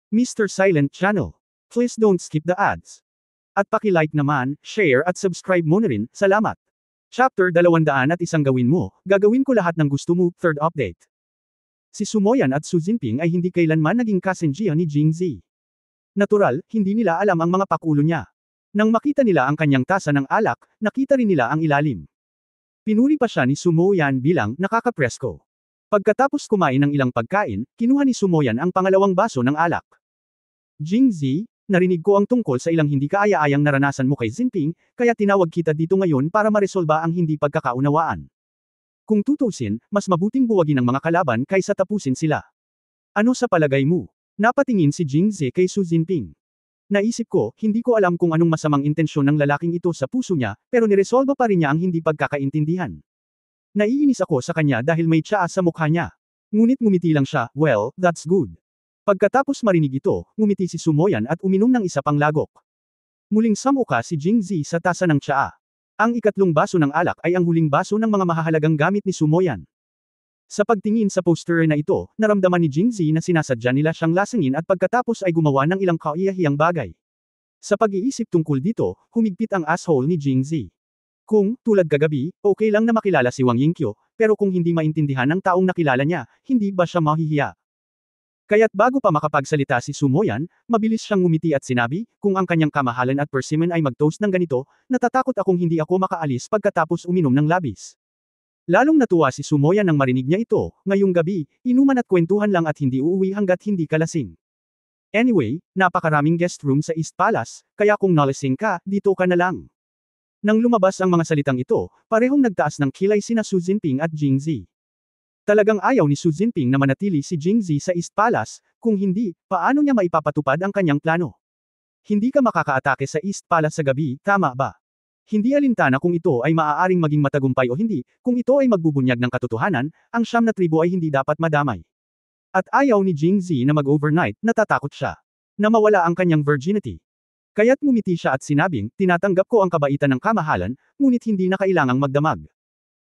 Mr. Silent Channel. Please don't skip the ads. At paki-like naman, share at subscribe mo na rin, salamat. Chapter 201 gawin mo, gagawin ko lahat ng gusto mo, third update. Si Sumoyan at Su Jinping ay hindi kailanman naging kasenjiya ni Jingzi. Natural, hindi nila alam ang mga pakulo niya. Nang makita nila ang kanyang tasa ng alak, nakita rin nila ang ilalim. Pinuri pa siya ni Sumoyan bilang nakakapresko. Pagkatapos kumain ng ilang pagkain, kinuha ni Sumoyan ang pangalawang baso ng alak. Jingzi, narinig ko ang tungkol sa ilang hindi kaaya-ayang naranasan mo kay Jinping, kaya tinawag kita dito ngayon para maresolba ang hindi pagkakaunawaan. Kung tutusin, mas mabuting buwagin ang mga kalaban kaysa tapusin sila. Ano sa palagay mo? Napatingin si Jingzi kay Su Jinping. Naisip ko, hindi ko alam kung anong masamang intensyon ng lalaking ito sa puso niya, pero niresolba pa rin niya ang hindi pagkakaintindihan. Naiinis ako sa kanya dahil may tsaa sa mukha niya. Ngunit ngumiti lang siya, well, that's good. Pagkatapos marinig ito, ngumiti si Sumoyan at uminom ng isa pang lagok. Muling samuka si Jingzi sa tasa ng tsaa. Ang ikatlong baso ng alak ay ang huling baso ng mga mahahalagang gamit ni Sumoyan. Sa pagtingin sa poster na ito, naramdaman ni Jingzi na sinasadya nila siyang lasingin at pagkatapos ay gumawa ng ilang kaiyahiyang bagay. Sa pag-iisip tungkol dito, humigpit ang asshole ni Jingzi. Kung, tulad kagabi, okay lang na makilala si Wang Yingqiu, pero kung hindi maintindihan ng taong nakilala niya, hindi ba siya mahihiya? Kaya't bago pa makapagsalita si Sumoyan, mabilis siyang ngumiti at sinabi, kung ang kanyang kamahalan at persimmon ay mag-toast ng ganito, natatakot akong hindi ako makaalis pagkatapos uminom ng labis. Lalong natuwa si Sumoyan nang marinig niya ito, ngayong gabi, inuman at kwentuhan lang at hindi uuwi hanggat hindi ka lasing. Anyway, napakaraming guest room sa East Palace, kaya kung nalasing ka, dito ka na lang. Nang lumabas ang mga salitang ito, parehong nagtaas ng kilay sina Su Jinping at Jingzi. Talagang ayaw ni Su Jinping na manatili si Jingzi sa East Palace, kung hindi, paano niya maipapatupad ang kanyang plano? Hindi ka makakaatake sa East Palace sa gabi, tama ba? Hindi alintana kung ito ay maaaring maging matagumpay o hindi, kung ito ay magbubunyag ng katotohanan, ang 9 na tribo ay hindi dapat madamay. At ayaw ni Jingzi na mag-overnight, natatakot siya na mawala ang kanyang virginity. Kaya't ngumiti siya at sinabing, tinatanggap ko ang kabaitan ng kamahalan, ngunit hindi na kailangang magdamag.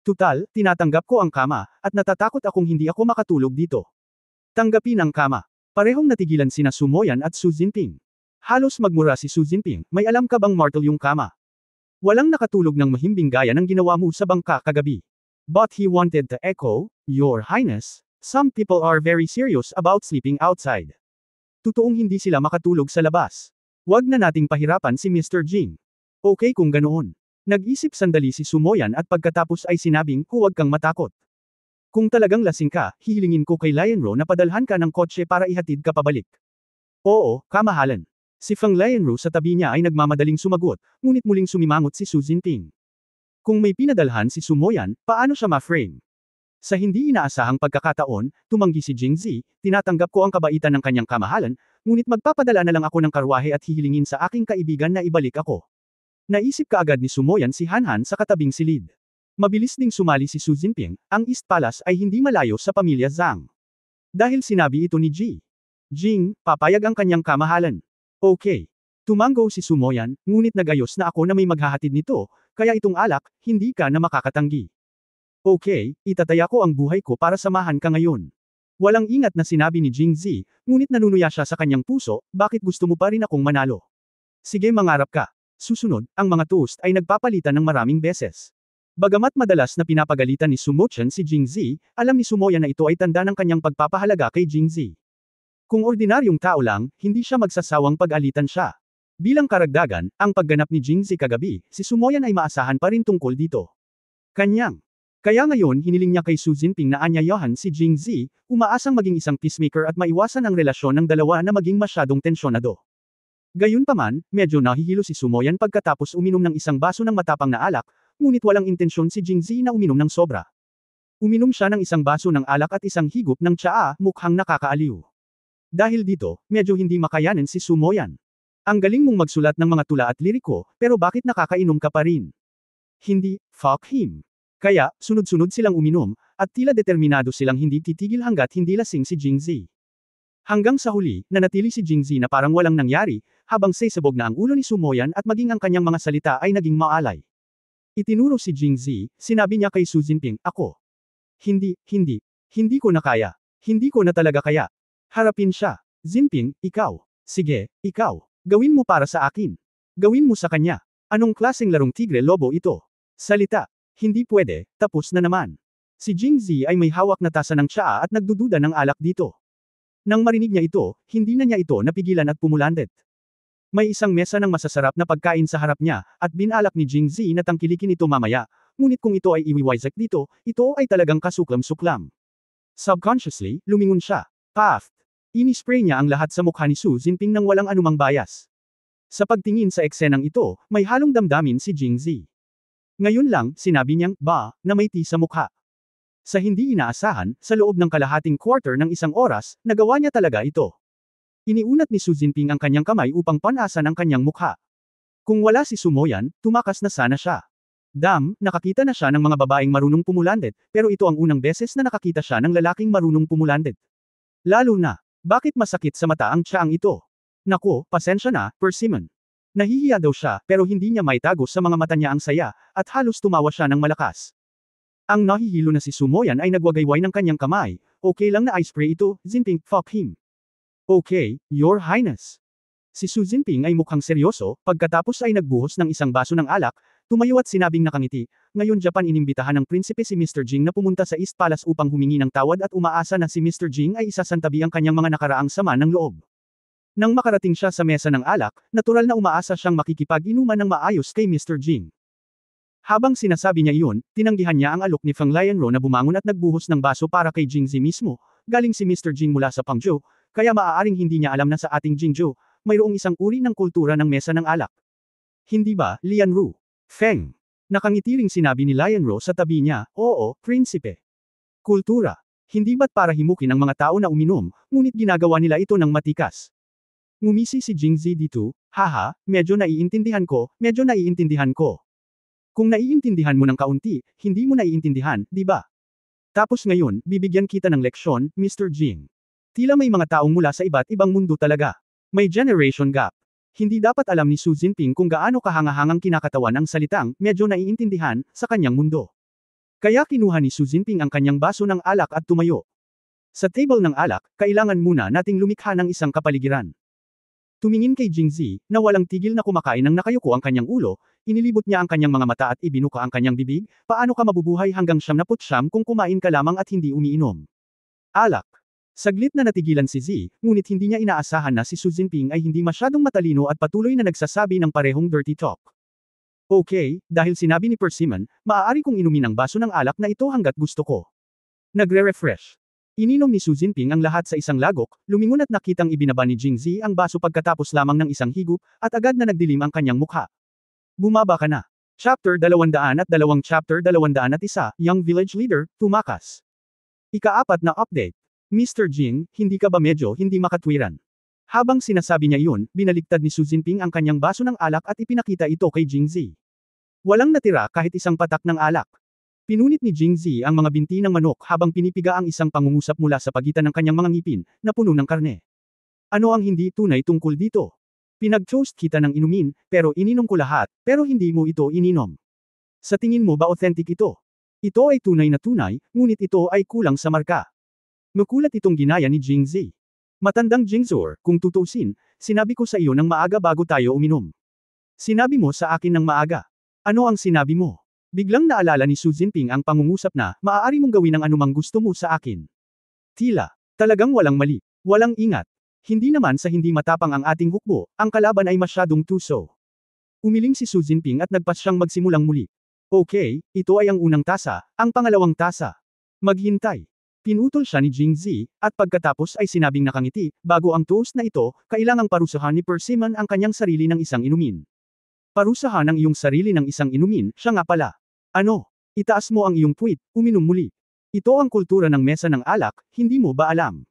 Tutal, tinatanggap ko ang kama, at natatakot akong hindi ako makatulog dito. Tanggapin ang kama. Parehong natigilan sina Sumoyan at Su Jinping. Halos magmura si Su Jinping, may alam ka bang mortal yung kama? Walang nakatulog ng mahimbing gaya ng ginawa mo sa bangka kagabi. But he wanted to echo, Your Highness, some people are very serious about sleeping outside. Totoong hindi sila makatulog sa labas. Wag na nating pahirapan si Mr. Jing. Okay kung ganoon. Nag-isip sandali si Sumoyan at pagkatapos ay sinabing, huwag kang matakot. Kung talagang lasing ka, hihilingin ko kay Lianro na padalhan ka ng kotse para ihatid ka pabalik. Oo, kamahalan. Si Feng Lianro sa tabi niya ay nagmamadaling sumagot, ngunit muling sumimangot si Su Jinping. Kung may pinadalhan si Sumoyan, paano siya ma-frame? Sa hindi inaasahang pagkakataon, tumanggi si Jingzi, tinatanggap ko ang kabaitan ng kanyang kamahalan, ngunit magpapadala na lang ako ng karwahe at hihilingin sa aking kaibigan na ibalik ako. Naisip kaagad ni Sumoyan si Hanhan sa katabing silid. Mabilis ding sumali si Su Jinping, ang East Palace ay hindi malayo sa pamilya Zhang. Dahil sinabi ito ni Jing, papayag ang kanyang kamahalan. Okay. Tumango si Sumoyan, ngunit nagayos na ako na may maghahatid nito, kaya itong alak, hindi ka na makakatanggi. Okay, itataya ko ang buhay ko para samahan ka ngayon. Walang ingat na sinabi ni Jingzi, ngunit nanunuya siya sa kanyang puso, bakit gusto mo pa rin akong manalo? Sige mangarap ka. Susunod, ang mga toast ay nagpapalitan ng maraming beses. Bagamat madalas na pinapagalitan ni Sumochen si Jingzi, alam ni Sumoyan na ito ay tanda ng kanyang pagpapahalaga kay Jingzi. Kung ordinaryong tao lang, hindi siya magsasawang pag-alitan siya. Bilang karagdagan, ang pagganap ni Jingzi kagabi, si Sumoyan ay maasahan pa rin tungkol dito. Kaya ngayon hiniling niya kay Su Jinping na anyayahan si Jingzi, umaasang maging isang peacemaker at maiwasan ang relasyon ng dalawa na maging masyadong tensyonado. Gayunpaman, medyo nahihilo si Sumoyan pagkatapos uminom ng isang baso ng matapang na alak, ngunit walang intensyon si Jingzi na uminom ng sobra. Uminom siya ng isang baso ng alak at isang higop ng tsaa, mukhang nakakaaliw. Dahil dito, medyo hindi makayanin si Sumoyan. Ang galing mong magsulat ng mga tula at liriko, pero bakit nakakainom ka pa rin? Hindi, fuck him. Kaya, sunod-sunod silang uminom, at tila determinado silang hindi titigil hanggat hindi lasing si Jingzi. Hanggang sa huli, nanatili si Jingzi na parang walang nangyari, habang sesabog na ang ulo ni Sumoyan at maging ang kanyang mga salita ay naging maalay. Itinuro si Jingzi, sinabi niya kay Su Jinping, ako. Hindi ko na kaya. Hindi ko na talaga kaya. Harapin siya. Jinping, ikaw. Sige, ikaw. Gawin mo para sa akin. Gawin mo sa kanya. Anong klaseng larong tigre-lobo ito? Salita. Hindi pwede, tapos na naman. Si Jingzi ay may hawak na tasa ng tsaa at nagdududa ng alak dito. Nang marinig niya ito, hindi na niya ito napigilan at pumulandet. May isang mesa ng masasarap na pagkain sa harap niya, at binalak ni Jingzi na tangkilikin ito mamaya, ngunit kung ito ay iwiwizak dito, ito ay talagang kasuklam-suklam. Subconsciously, lumingon siya. Path. Inispray niya ang lahat sa mukha ni Xu Jinping nang walang anumang bias. Sa pagtingin sa eksenang ito, may halong damdamin si Jingzi. Ngayon lang, sinabi niyang, ba, na may tea sa mukha. Sa hindi inaasahan, sa loob ng kalahating quarter ng isang oras, nagawa niya talaga ito. Iniunat ni Xu Jinping ang kanyang kamay upang panasan ang kanyang mukha. Kung wala si Sumoyan, tumakas na sana siya. Nakakita na siya ng mga babaeng marunong pumulandet, pero ito ang unang beses na nakakita siya ng lalaking marunong pumulandet. Lalo na, bakit masakit sa mata ang tiyaang ito? Nako, pasensya na, Persimmon. Nahihiya daw siya, pero hindi niya maitago sa mga mata niya ang saya, at halos tumawa siya ng malakas. Ang nahihilo na si Sumoyan ay nagwagayway ng kanyang kamay. Okay lang na ice spray ito, Jinping, fuck him. Okay, Your Highness. Si Xu Jinping ay mukhang seryoso, pagkatapos ay nagbuhos ng isang baso ng alak, tumayo at sinabing nakangiti, ngayon Japan inimbitahan ng prinsipe si Mr. Jing na pumunta sa East Palace upang humingi ng tawad at umaasa na si Mr. Jing ay isasantabi ang kanyang mga nakaraang sama ng loob. Nang makarating siya sa mesa ng alak, natural na umaasa siyang makikipag-inuman ng maayos kay Mr. Jing. Habang sinasabi niya iyon, tinanggihan niya ang alok ni Feng Lianro na bumangon at nagbuhos ng baso para kay Jingzi mismo, galing si Mr. Jing mula sa Pangzhou, kaya maaaring hindi niya alam na sa ating Jingzhou, mayroong isang uri ng kultura ng mesa ng alak. Hindi ba, Lianru? Feng. Nakangiti ring sinabi ni Lianro sa tabi niya, oo, prinsipe. Kultura. Hindi ba't para himukin ang mga tao na uminom, ngunit ginagawa nila ito ng matikas. Ngumisi si Jingzi dito, haha, medyo naiintindihan ko. Kung naiintindihan mo ng kaunti, hindi mo naiintindihan, di ba? Tapos ngayon, bibigyan kita ng leksyon, Mr. Jing. Tila may mga taong mula sa iba't ibang mundo talaga. May generation gap. Hindi dapat alam ni Xu Jinping kung gaano kahangahangang kinakatawan ang salitang, medyo naiintindihan, sa kanyang mundo. Kaya kinuha ni Xu Jinping ang kanyang baso ng alak at tumayo. Sa table ng alak, kailangan muna nating lumikha ng isang kapaligiran. Tumingin kay Jingzi, na walang tigil na kumakain ng nakayuko ang kanyang ulo, inilibot niya ang kanyang mga mata at ibinuka ang kanyang bibig, paano ka mabubuhay hanggang 79 kung kumain ka lamang at hindi umiinom? Alak. Saglit na natigilan si Zi, ngunit hindi niya inaasahan na si Xu Jinping ay hindi masyadong matalino at patuloy na nagsasabi ng parehong dirty talk. Okay, dahil sinabi ni Persimmon, maaari kong inumin ang baso ng alak na ito hanggat gusto ko. Nagre-refresh. Ininom ni Xu Jinping ang lahat sa isang lagok, lumingon at nakitang ibinaba ni Jingzi ang baso pagkatapos lamang ng isang higup, at agad na nagdilim ang kanyang mukha. Bumaba ka na. Chapter 202 Chapter 201 Young Village Leader, tumakas. Ika-4 na update. Mr. Jing, hindi ka ba medyo hindi makatwiran? Habang sinasabi niya iyon, binaliktad ni Xu Jinping ang kanyang baso ng alak at ipinakita ito kay Jingzi. Walang natira kahit isang patak ng alak. Pinunit ni Jingzi ang mga binti ng manok habang pinipiga ang isang pangungusap mula sa pagitan ng kanyang mga ngipin, na puno ng karne. Ano ang hindi tunay tungkol dito? Pinag-toast kita ng inumin, pero ininom ko lahat, pero hindi mo ito ininom. Sa tingin mo ba authentic ito? Ito ay tunay na tunay, ngunit ito ay kulang sa marka. Makulat itong ginaya ni Jingzi. Matandang Jingzor, kung tutuusin, sinabi ko sa iyo ng maaga bago tayo uminom. Sinabi mo sa akin ng maaga. Ano ang sinabi mo? Biglang naalala ni Xu Jinping ang pangungusap na, maaari mong gawin ang anumang gusto mo sa akin. Tila, talagang walang mali, walang ingat. Hindi naman sa hindi matapang ang ating hukbo, ang kalaban ay masyadong tuso. Umiling si Xu Jinping at nagpas siyang magsimulang muli. Okay, ito ay ang unang tasa, ang pangalawang tasa. Maghintay. Pinutol siya ni Jingzi, at pagkatapos ay sinabing nakangiti, bago ang toast na ito, kailangang parusahan ni Persimmon ang kanyang sarili ng isang inumin. Parusahan ang iyong sarili ng isang inumin, siya nga pala. Ano? Itaas mo ang iyong puwit, uminom muli. Ito ang kultura ng mesa ng alak, hindi mo ba alam?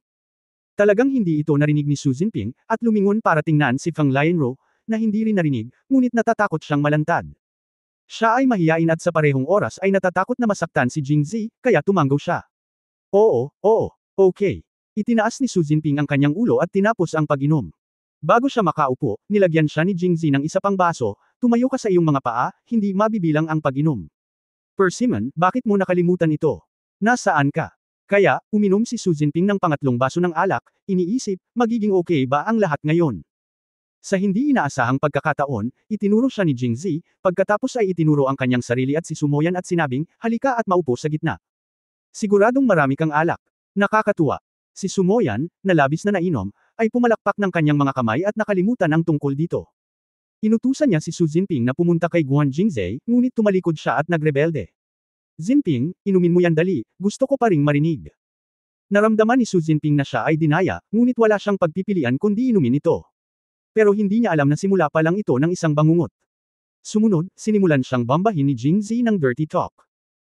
Talagang hindi ito narinig ni Xu Jinping, at lumingon para tingnan si Feng Lianro, na hindi rin narinig, ngunit natatakot siyang malantad. Siya ay mahiyain at sa parehong oras ay natatakot na masaktan si Jingzi, kaya tumanggaw siya. Oo, okay. Itinaas ni Xu Jinping ang kanyang ulo at tinapos ang pag-inom. Bago siya makaupo, nilagyan siya ni Jingzi ng isa pang baso, tumayo ka sa iyong mga paa, hindi mabibilang ang pag-inom. Persimmon, bakit mo nakalimutan ito? Nasaan ka? Kaya, uminom si Su Jinping ng pangatlong baso ng alak, iniisip, magiging okay ba ang lahat ngayon? Sa hindi inaasahang pagkakataon, itinuro siya ni Jingzi, pagkatapos ay itinuro ang kanyang sarili at si Sumoyan at sinabing, halika at maupo sa gitna. Siguradong marami kang alak. Nakakatuwa. Si Sumoyan, na labis na nainom, ay pumalakpak ng kanyang mga kamay at nakalimutan ang tungkol dito. Inutusan niya si Su Jinping na pumunta kay Guan Jingzhe, ngunit tumalikod siya at nagrebelde. Jinping, inumin mo yan dali, gusto ko pa ring marinig. Naramdaman ni Su Jinping na siya ay dinaya, ngunit wala siyang pagpipilian kundi inumin ito. Pero hindi niya alam na simula pa lang ito ng isang bangungot. Sumunod, sinimulan siyang bambahin ni Jingzi ng dirty talk.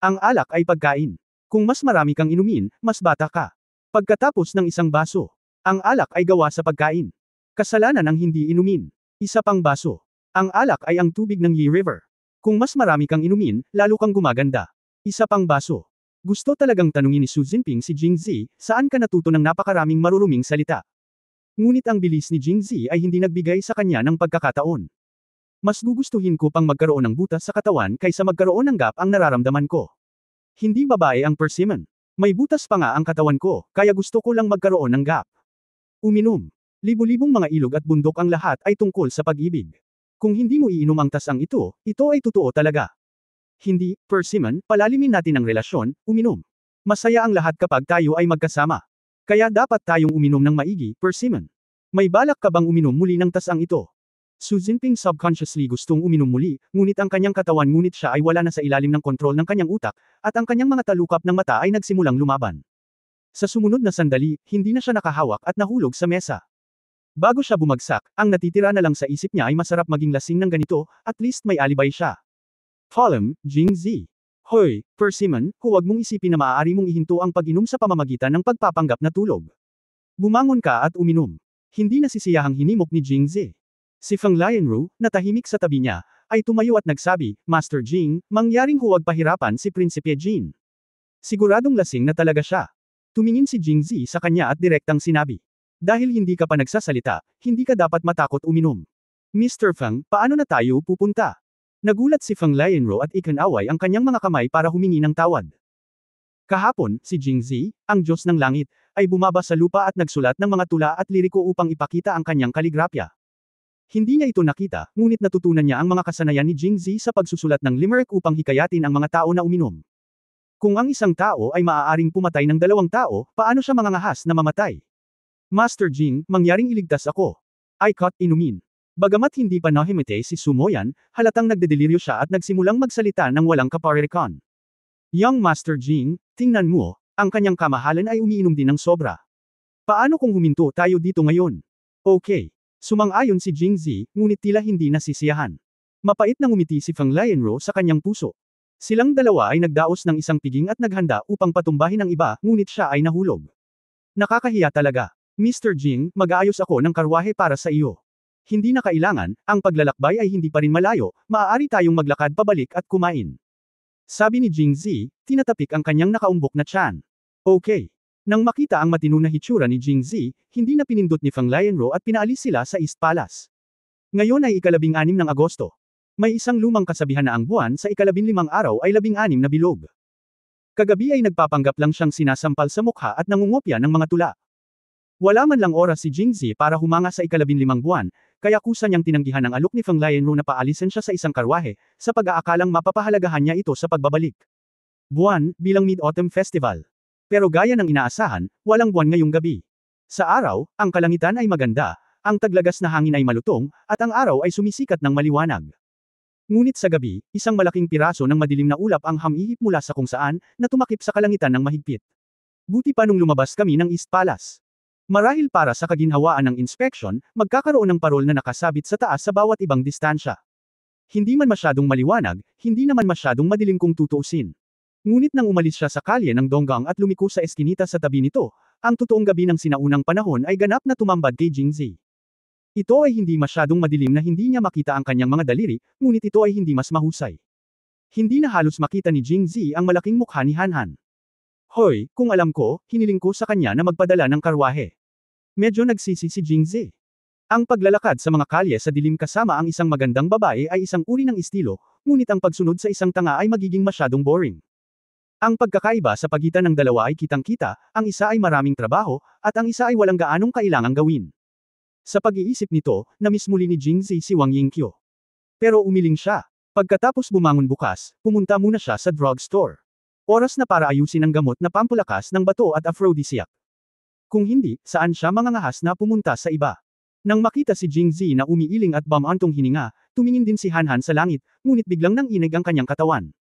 Ang alak ay pagkain. Kung mas marami kang inumin, mas bata ka. Pagkatapos ng isang baso, ang alak ay gawa sa pagkain. Kasalanan ang hindi inumin. Isa pang baso. Ang alak ay ang tubig ng Yi River. Kung mas marami kang inumin, lalo kang gumaganda. Isa pang baso. Gusto talagang tanungin ni Su Jinping si Jingzi, saan ka natuto ng napakaraming maruruming salita? Ngunit ang bilis ni Jingzi ay hindi nagbigay sa kanya ng pagkakataon. Mas gugustuhin ko pang magkaroon ng butas sa katawan kaysa magkaroon ng gap ang nararamdaman ko. Hindi babae ang persimmon. May butas pa nga ang katawan ko, kaya gusto ko lang magkaroon ng gap. Uminom. Libu-libong mga ilog at bundok ang lahat ay tungkol sa pag-ibig. Kung hindi mo iinom ang tasang ito ay totoo talaga. Hindi, persimmon, palalimin natin ang relasyon, uminom. Masaya ang lahat kapag tayo ay magkasama. Kaya dapat tayong uminom ng maigi, persimmon. May balak ka bang uminom muli ng tasang ito? Su Jinping subconsciously gustong uminom muli, ngunit ang kanyang katawan ngunit siya ay wala na sa ilalim ng kontrol ng kanyang utak, at ang kanyang mga talukap ng mata ay nagsimulang lumaban. Sa sumunod na sandali, hindi na siya nakahawak at nahulog sa mesa. Bago siya bumagsak, ang natitira na lang sa isip niya ay masarap maging lasing ng ganito, at least may alibay siya. Column, Jingzi. Hoy, persimmon, huwag mong isipin na maaari mong ihinto ang pag-inom sa pamamagitan ng pagpapanggap na tulog. Bumangon ka at uminom. Hindi nasisiyahang hinimok ni Jingzi. Si Feng Lianru, na tahimik sa tabi niya, ay tumayo at nagsabi, Master Jing, mangyaring huwag pahirapan si Prinsipe Jin. Siguradong lasing na talaga siya. Tumingin si Jingzi sa kanya at direktang sinabi. Dahil hindi ka pa nagsasalita, hindi ka dapat matakot uminom. Mr. Feng, paano na tayo pupunta? Nagulat si Feng Lianru at ikinaway ang kanyang mga kamay para humingi ng tawad. Kahapon, si Jingzi, ang Diyos ng Langit, ay bumaba sa lupa at nagsulat ng mga tula at liriko upang ipakita ang kanyang kaligrapya. Hindi niya ito nakita, ngunit natutunan niya ang mga kasanayan ni Jingzi sa pagsusulat ng limerick upang hikayatin ang mga tao na uminom. Kung ang isang tao ay maaaring pumatay ng dalawang tao, paano siya mangangahas na mamatay? Master Jing, mangyaring iligtas ako. I caught inumin. Bagamat hindi pa nahimite si Sumoyan, halatang nagdedeliryo siya at nagsimulang magsalita ng walang kaparirikan. Young Master Jing, tingnan mo, ang kanyang kamahalan ay umiinom din ng sobra. Paano kung huminto tayo dito ngayon? Okay. Sumang-ayon si Jingzi, ngunit tila hindi nasisiyahan. Mapait na ngumiti si Feng Lianru sa kanyang puso. Silang dalawa ay nagdaos ng isang piging at naghanda upang patumbahin ang iba, ngunit siya ay nahulog. Nakakahiya talaga. Mr. Jing, mag-aayos ako ng karwahe para sa iyo. Hindi na kailangan, ang paglalakbay ay hindi pa rin malayo, maaari tayong maglakad pabalik at kumain. Sabi ni Jingzi, tinatapik ang kanyang nakaumbok na tiyan. Okay. Nang makita ang matino na hitsura ni Jingzi, hindi na pinindot ni Feng Lianru at pinaalis sila sa East Palace. Ngayon ay ika-16 ng Agosto. May isang lumang kasabihan na ang buwan sa ika-15 araw ay 16 na bilog. Kagabi ay nagpapanggap lang siyang sinasampal sa mukha at nangungopya ng mga tula. Wala man lang oras si Jingzi para humanga sa ika-15 buwan, kaya kusa niyang tinanggihan ang alok ni Feng Lianru na paalisin siya sa isang karwahe, sa pag-aakalang mapapahalagahan niya ito sa pagbabalik. Buwan, bilang Mid-Autumn Festival. Pero gaya ng inaasahan, walang buwan ngayong gabi. Sa araw, ang kalangitan ay maganda, ang taglagas na hangin ay malutong, at ang araw ay sumisikat ng maliwanag. Ngunit sa gabi, isang malaking piraso ng madilim na ulap ang hamihip mula sa kung saan, na tumakip sa kalangitan ng mahigpit. Buti pa nung lumabas kami ng East Palace. Marahil para sa kaginhawaan ng inspeksyon, magkakaroon ng parol na nakasabit sa taas sa bawat ibang distansya. Hindi man masyadong maliwanag, hindi naman masyadong madilim kung tutuusin. Ngunit nang umalis siya sa kalye ng Donggang at lumiko sa eskinita sa tabi nito, ang totoong gabi ng sinaunang panahon ay ganap na tumambad kay Jingzi. Ito ay hindi masyadong madilim na hindi niya makita ang kanyang mga daliri, ngunit ito ay hindi mas mahusay. Hindi na halos makita ni Jingzi ang malaking mukha ni Hanhan. Hoy, kung alam ko, hiniling ko sa kanya na magpadala ng karwahe. Medyo nagsisi si Jingzi. Ang paglalakad sa mga kalye sa dilim kasama ang isang magandang babae ay isang uri ng estilo, ngunit ang pagsunod sa isang tanga ay magiging masyadong boring. Ang pagkakaiba sa pagitan ng dalawa ay kitang-kita, ang isa ay maraming trabaho, at ang isa ay walang gaanong kailangang gawin. Sa pag-iisip nito, namiss muli ni Jingzi si Wang Yingqiu. Pero umiling siya. Pagkatapos bumangon bukas, pumunta muna siya sa drugstore. Oras na para ayusin ang gamot na pampulakas ng bato at aphrodisiac. Kung hindi, saan siya mangangahas na pumunta sa iba? Nang makita si Jingzi na umiiling at bumantong hininga, tumingin din si Hanhan sa langit, ngunit biglang nanginig ang kanyang katawan.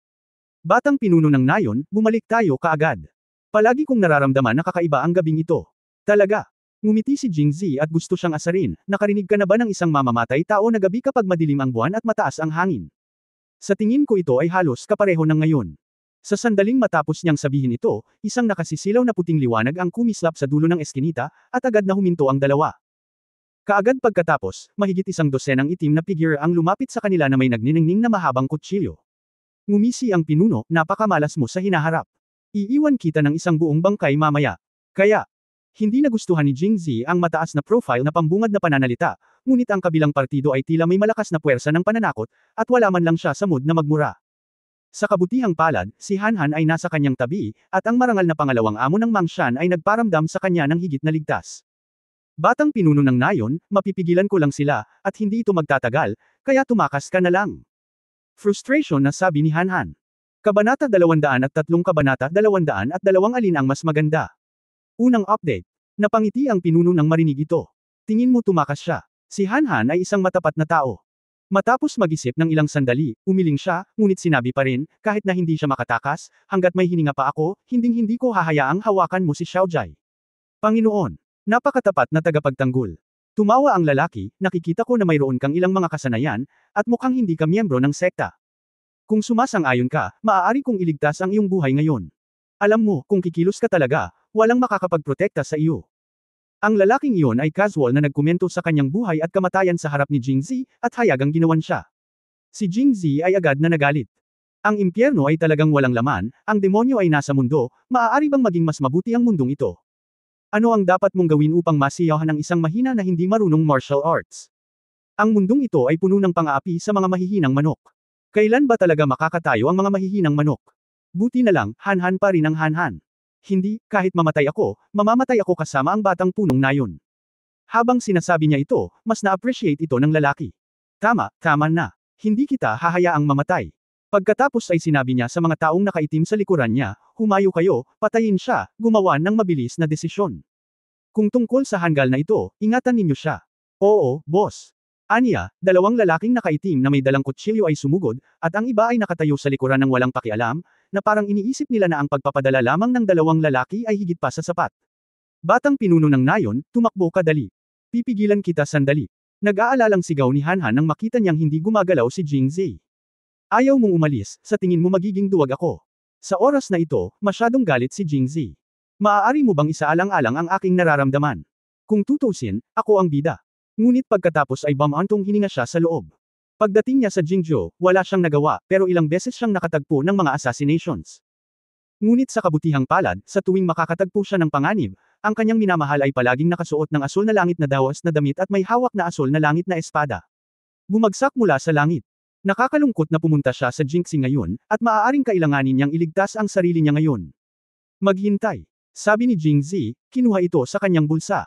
Batang pinuno ng nayon, bumalik tayo kaagad. Palagi kong nararamdaman na kakaiba ang gabing ito. Talaga. Ngumiti si Jingzi at gusto siyang asarin, nakarinig ka na ba ng isang mamamatay tao na gabi kapag madilim ang buwan at mataas ang hangin? Sa tingin ko ito ay halos kapareho ng ngayon. Sa sandaling matapos niyang sabihin ito, isang nakasisilaw na puting liwanag ang kumislap sa dulo ng eskinita, at agad na huminto ang dalawa. Kaagad pagkatapos, mahigit 12 itim na figure ang lumapit sa kanila na may nagniningning na mahabang kutsilyo. Ngumisi ang pinuno, napakamalas mo sa hinaharap. Iiwan kita ng isang buong bangkay mamaya. Kaya, hindi nagustuhan ni Jingzi ang mataas na profile na pambungad na pananalita, ngunit ang kabilang partido ay tila may malakas na puwersa ng pananakot, at wala man lang siya sa mood na magmura. Sa kabutihang palad, si Hanhan ay nasa kanyang tabi, at ang marangal na pangalawang amo ng Mangshan ay nagparamdam sa kanya ng higit na ligtas. Batang pinuno ng nayon, mapipigilan ko lang sila, at hindi ito magtatagal, kaya tumakas ka na lang. Frustration na sabi ni Hanhan. Kabanata 203 Kabanata 202 alin ang mas maganda? Unang update. Napangiti ang pinuno nang marinig ito. Tingin mo tumakas siya. Si Hanhan ay isang matapat na tao. Matapos mag-isip ng ilang sandali, umiling siya, ngunit sinabi pa rin, kahit na hindi siya makatakas, hanggat may hininga pa ako, hinding-hindi ko hahayaang hawakan mo si Xiaojai. Panginoon. Napakatapat na tagapagtanggol. Tumawa ang lalaki, nakikita ko na mayroon kang ilang mga kasanayan, at mukhang hindi ka miyembro ng sekta. Kung sumasang-ayon ka, maaari kong iligtas ang iyong buhay ngayon. Alam mo, kung kikilos ka talaga, walang makakapagprotekta sa iyo. Ang lalaking iyon ay casual na nagkomento sa kanyang buhay at kamatayan sa harap ni Jingzi, at hayagang ginawan siya. Si Jingzi ay agad na nagalit. Ang impyerno ay talagang walang laman, ang demonyo ay nasa mundo, maaari bang maging mas mabuti ang mundong ito? Ano ang dapat mong gawin upang masiyahan ang isang mahina na hindi marunong martial arts? Ang mundong ito ay puno ng pang-aapi sa mga mahihinang manok. Kailan ba talaga makakatayo ang mga mahihinang manok? Buti na lang, Hanhan pa rin ang Hanhan. Hindi, kahit mamatay ako, mamamatay ako kasama ang batang punong nayon. Habang sinasabi niya ito, mas na-appreciate ito ng lalaki. Tama na. Hindi kita hahayaang mamatay. Pagkatapos ay sinabi niya sa mga taong nakaitim sa likuran niya, humayo kayo, patayin siya, gumawa ng mabilis na desisyon. Kung tungkol sa hanggal na ito, ingatan ninyo siya. Oo, boss. Aniya, dalawang lalaking nakaitim na may dalang kutsilyo ay sumugod, at ang iba ay nakatayo sa likuran ng walang pakialam, na parang iniisip nila na ang pagpapadala lamang ng dalawang lalaki ay higit pa sa sapat. Batang pinuno ng nayon, tumakbo ka dali. Pipigilan kita sandali. Nag-aalalang sigaw ni Hanhan nang makita niyang hindi gumagalaw si Jingzi. Ayaw mong umalis, sa tingin mo magiging duwag ako. Sa oras na ito, masyadong galit si Jingzi. Maaari mo bang isaalang-alang ang aking nararamdaman? Kung tutusin, ako ang bida. Ngunit pagkatapos ay bumantong hininga siya sa loob. Pagdating niya sa Jingzhou, wala siyang nagawa, pero ilang beses siyang nakatagpo ng mga assassinations. Ngunit sa kabutihang palad, sa tuwing makakatagpo siya ng panganib, ang kanyang minamahal ay palaging nakasuot ng asul na langit na dawas na damit at may hawak na asul na langit na espada. Bumagsak mula sa langit. Nakakalungkot na pumunta siya sa Jinxi ngayon, at maaaring kailanganin niyang iligtas ang sarili niya ngayon. Maghintay. Sabi ni Jingzi, kinuha ito sa kanyang bulsa.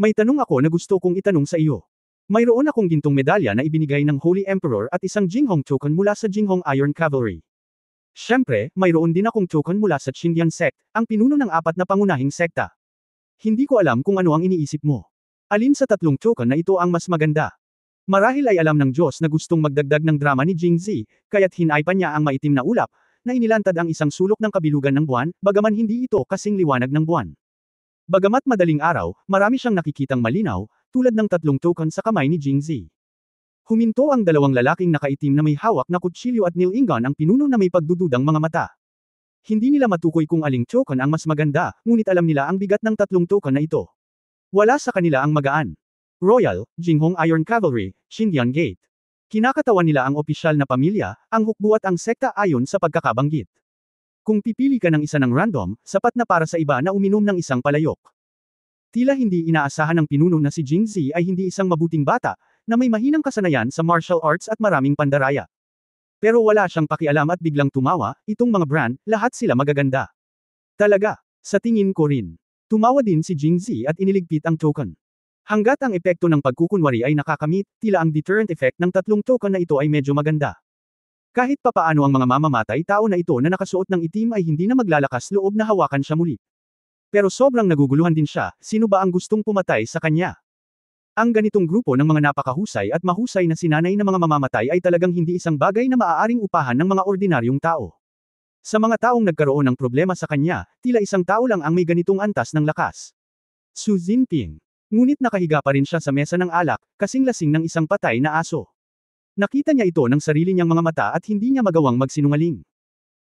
May tanong ako na gusto kong itanong sa iyo. Mayroon akong gintong medalya na ibinigay ng Holy Emperor at isang Jinghong token mula sa Jinghong Iron Cavalry. Siyempre, mayroon din akong token mula sa Qindian sect, ang pinuno ng 4 na pangunahing sekta. Hindi ko alam kung ano ang iniisip mo. Alin sa 3 token na ito ang mas maganda? Marahil ay alam ng Diyos na gustong magdagdag ng drama ni Jingzi, kaya't hinaypan niya ang maitim na ulap, na inilantad ang isang sulok ng kabilugan ng buwan, bagaman hindi ito kasing liwanag ng buwan. Bagamat madaling araw, marami siyang nakikitang malinaw, tulad ng 3 token sa kamay ni Jingzi. Huminto ang dalawang lalaking nakaitim na may hawak na kutsilyo at nilingan ang pinuno na may pagdududang mga mata. Hindi nila matukoy kung aling token ang mas maganda, ngunit alam nila ang bigat ng 3 token na ito. Wala sa kanila ang magaan. Royal, Jinghong Iron Cavalry, Qindian Gate. Kinakatawan nila ang opisyal na pamilya, ang hukbo at ang sekta ayon sa pagkakabanggit. Kung pipili ka ng isa ng random, sapat na para sa iba na uminom ng isang palayok. Tila hindi inaasahan ng pinuno na si Jingzi ay hindi isang mabuting bata, na may mahinang kasanayan sa martial arts at maraming pandaraya. Pero wala siyang pakialam at biglang tumawa, itong mga brand, lahat sila magaganda. Talaga, sa tingin ko rin. Tumawa din si Jingzi at iniligpit ang token. Hanggat ang epekto ng pagkukunwari ay nakakamit, tila ang deterrent effect ng tatlong token na ito ay medyo maganda. Kahit papaano ang mga mamamatay tao na ito na nakasuot ng itim ay hindi na maglalakas loob na hawakan siya muli. Pero sobrang naguguluhan din siya, sino ba ang gustong pumatay sa kanya? Ang ganitong grupo ng mga napakahusay at mahusay na sinanay na mga mamamatay ay talagang hindi isang bagay na maaaring upahan ng mga ordinaryong tao. Sa mga taong nagkaroon ng problema sa kanya, tila isang tao lang ang may ganitong antas ng lakas. Su Jinping. Ngunit nakahiga pa rin siya sa mesa ng alak, kasing lasing ng isang patay na aso. Nakita niya ito ng sarili niyang mga mata at hindi niya magawang magsinungaling.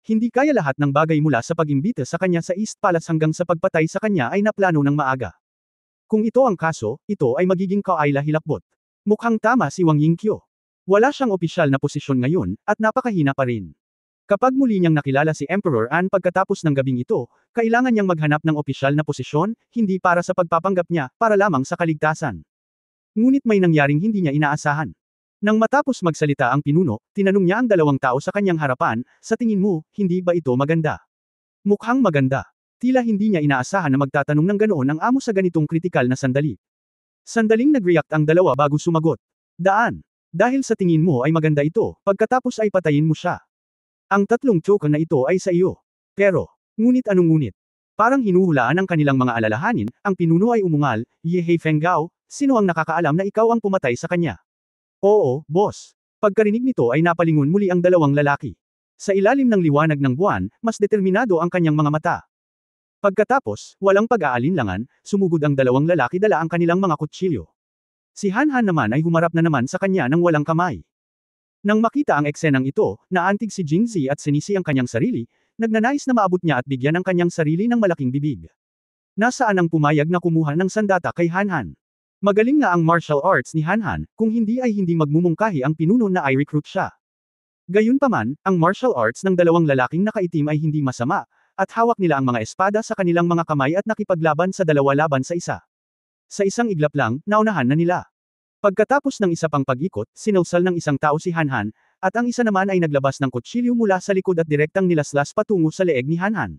Hindi kaya lahat ng bagay mula sa pag-imbita sa kanya sa East Palace hanggang sa pagpatay sa kanya ay naplano ng maaga. Kung ito ang kaso, ito ay magiging kaayla hilakbot. Mukhang tama si Wang Yingqiu. Wala siyang opisyal na posisyon ngayon, at napakahina pa rin. Kapag muli niyang nakilala si Emperor An pagkatapos ng gabing ito, kailangan niyang maghanap ng opisyal na posisyon, hindi para sa pagpapanggap niya, para lamang sa kaligtasan. Ngunit may nangyaring hindi niya inaasahan. Nang matapos magsalita ang pinuno, tinanong niya ang dalawang tao sa kanyang harapan, sa tingin mo, hindi ba ito maganda? Mukhang maganda. Tila hindi niya inaasahan na magtatanong ng ganoon ang amo sa ganitong kritikal na sandali. Sandaling nag-react ang dalawa bago sumagot. Daan. Dahil sa tingin mo ay maganda ito, pagkatapos ay patayin mo siya. Ang tatlong token na ito ay sa iyo. Pero, ngunit anong ngunit? Parang hinuhulaan ang kanilang mga alalahanin, ang pinuno ay umungal, Yehei Fenggao, sino ang nakakaalam na ikaw ang pumatay sa kanya? Oo, boss. Pagkarinig nito ay napalingon muli ang dalawang lalaki. Sa ilalim ng liwanag ng buwan, mas determinado ang kanyang mga mata. Pagkatapos, walang pag-aalinlangan, sumugod ang dalawang lalaki dala ang kanilang mga kutsilyo. Si Han Han naman ay humarap na naman sa kanya ng walang kamay. Nang makita ang eksenang ito, naantig si Jingzi at sinisi ang kanyang sarili, nagnanais na maabot niya at bigyan ang kanyang sarili ng malaking bibig. Nasaan ang pumayag na kumuha ng sandata kay Han Han? Magaling nga ang martial arts ni Han Han, kung hindi ay hindi magmumungkahi ang pinuno na i-recruit siya. Gayunpaman, ang martial arts ng dalawang lalaking nakaitim ay hindi masama, at hawak nila ang mga espada sa kanilang mga kamay at nakipaglaban sa dalawa laban sa isa. Sa isang iglap lang, naunahan na nila. Pagkatapos ng isa pang pag-ikot, sinulsal ng isang tao si Han Han, at ang isa naman ay naglabas ng kutsilyo mula sa likod at direktang nilaslas patungo sa leeg ni Han Han.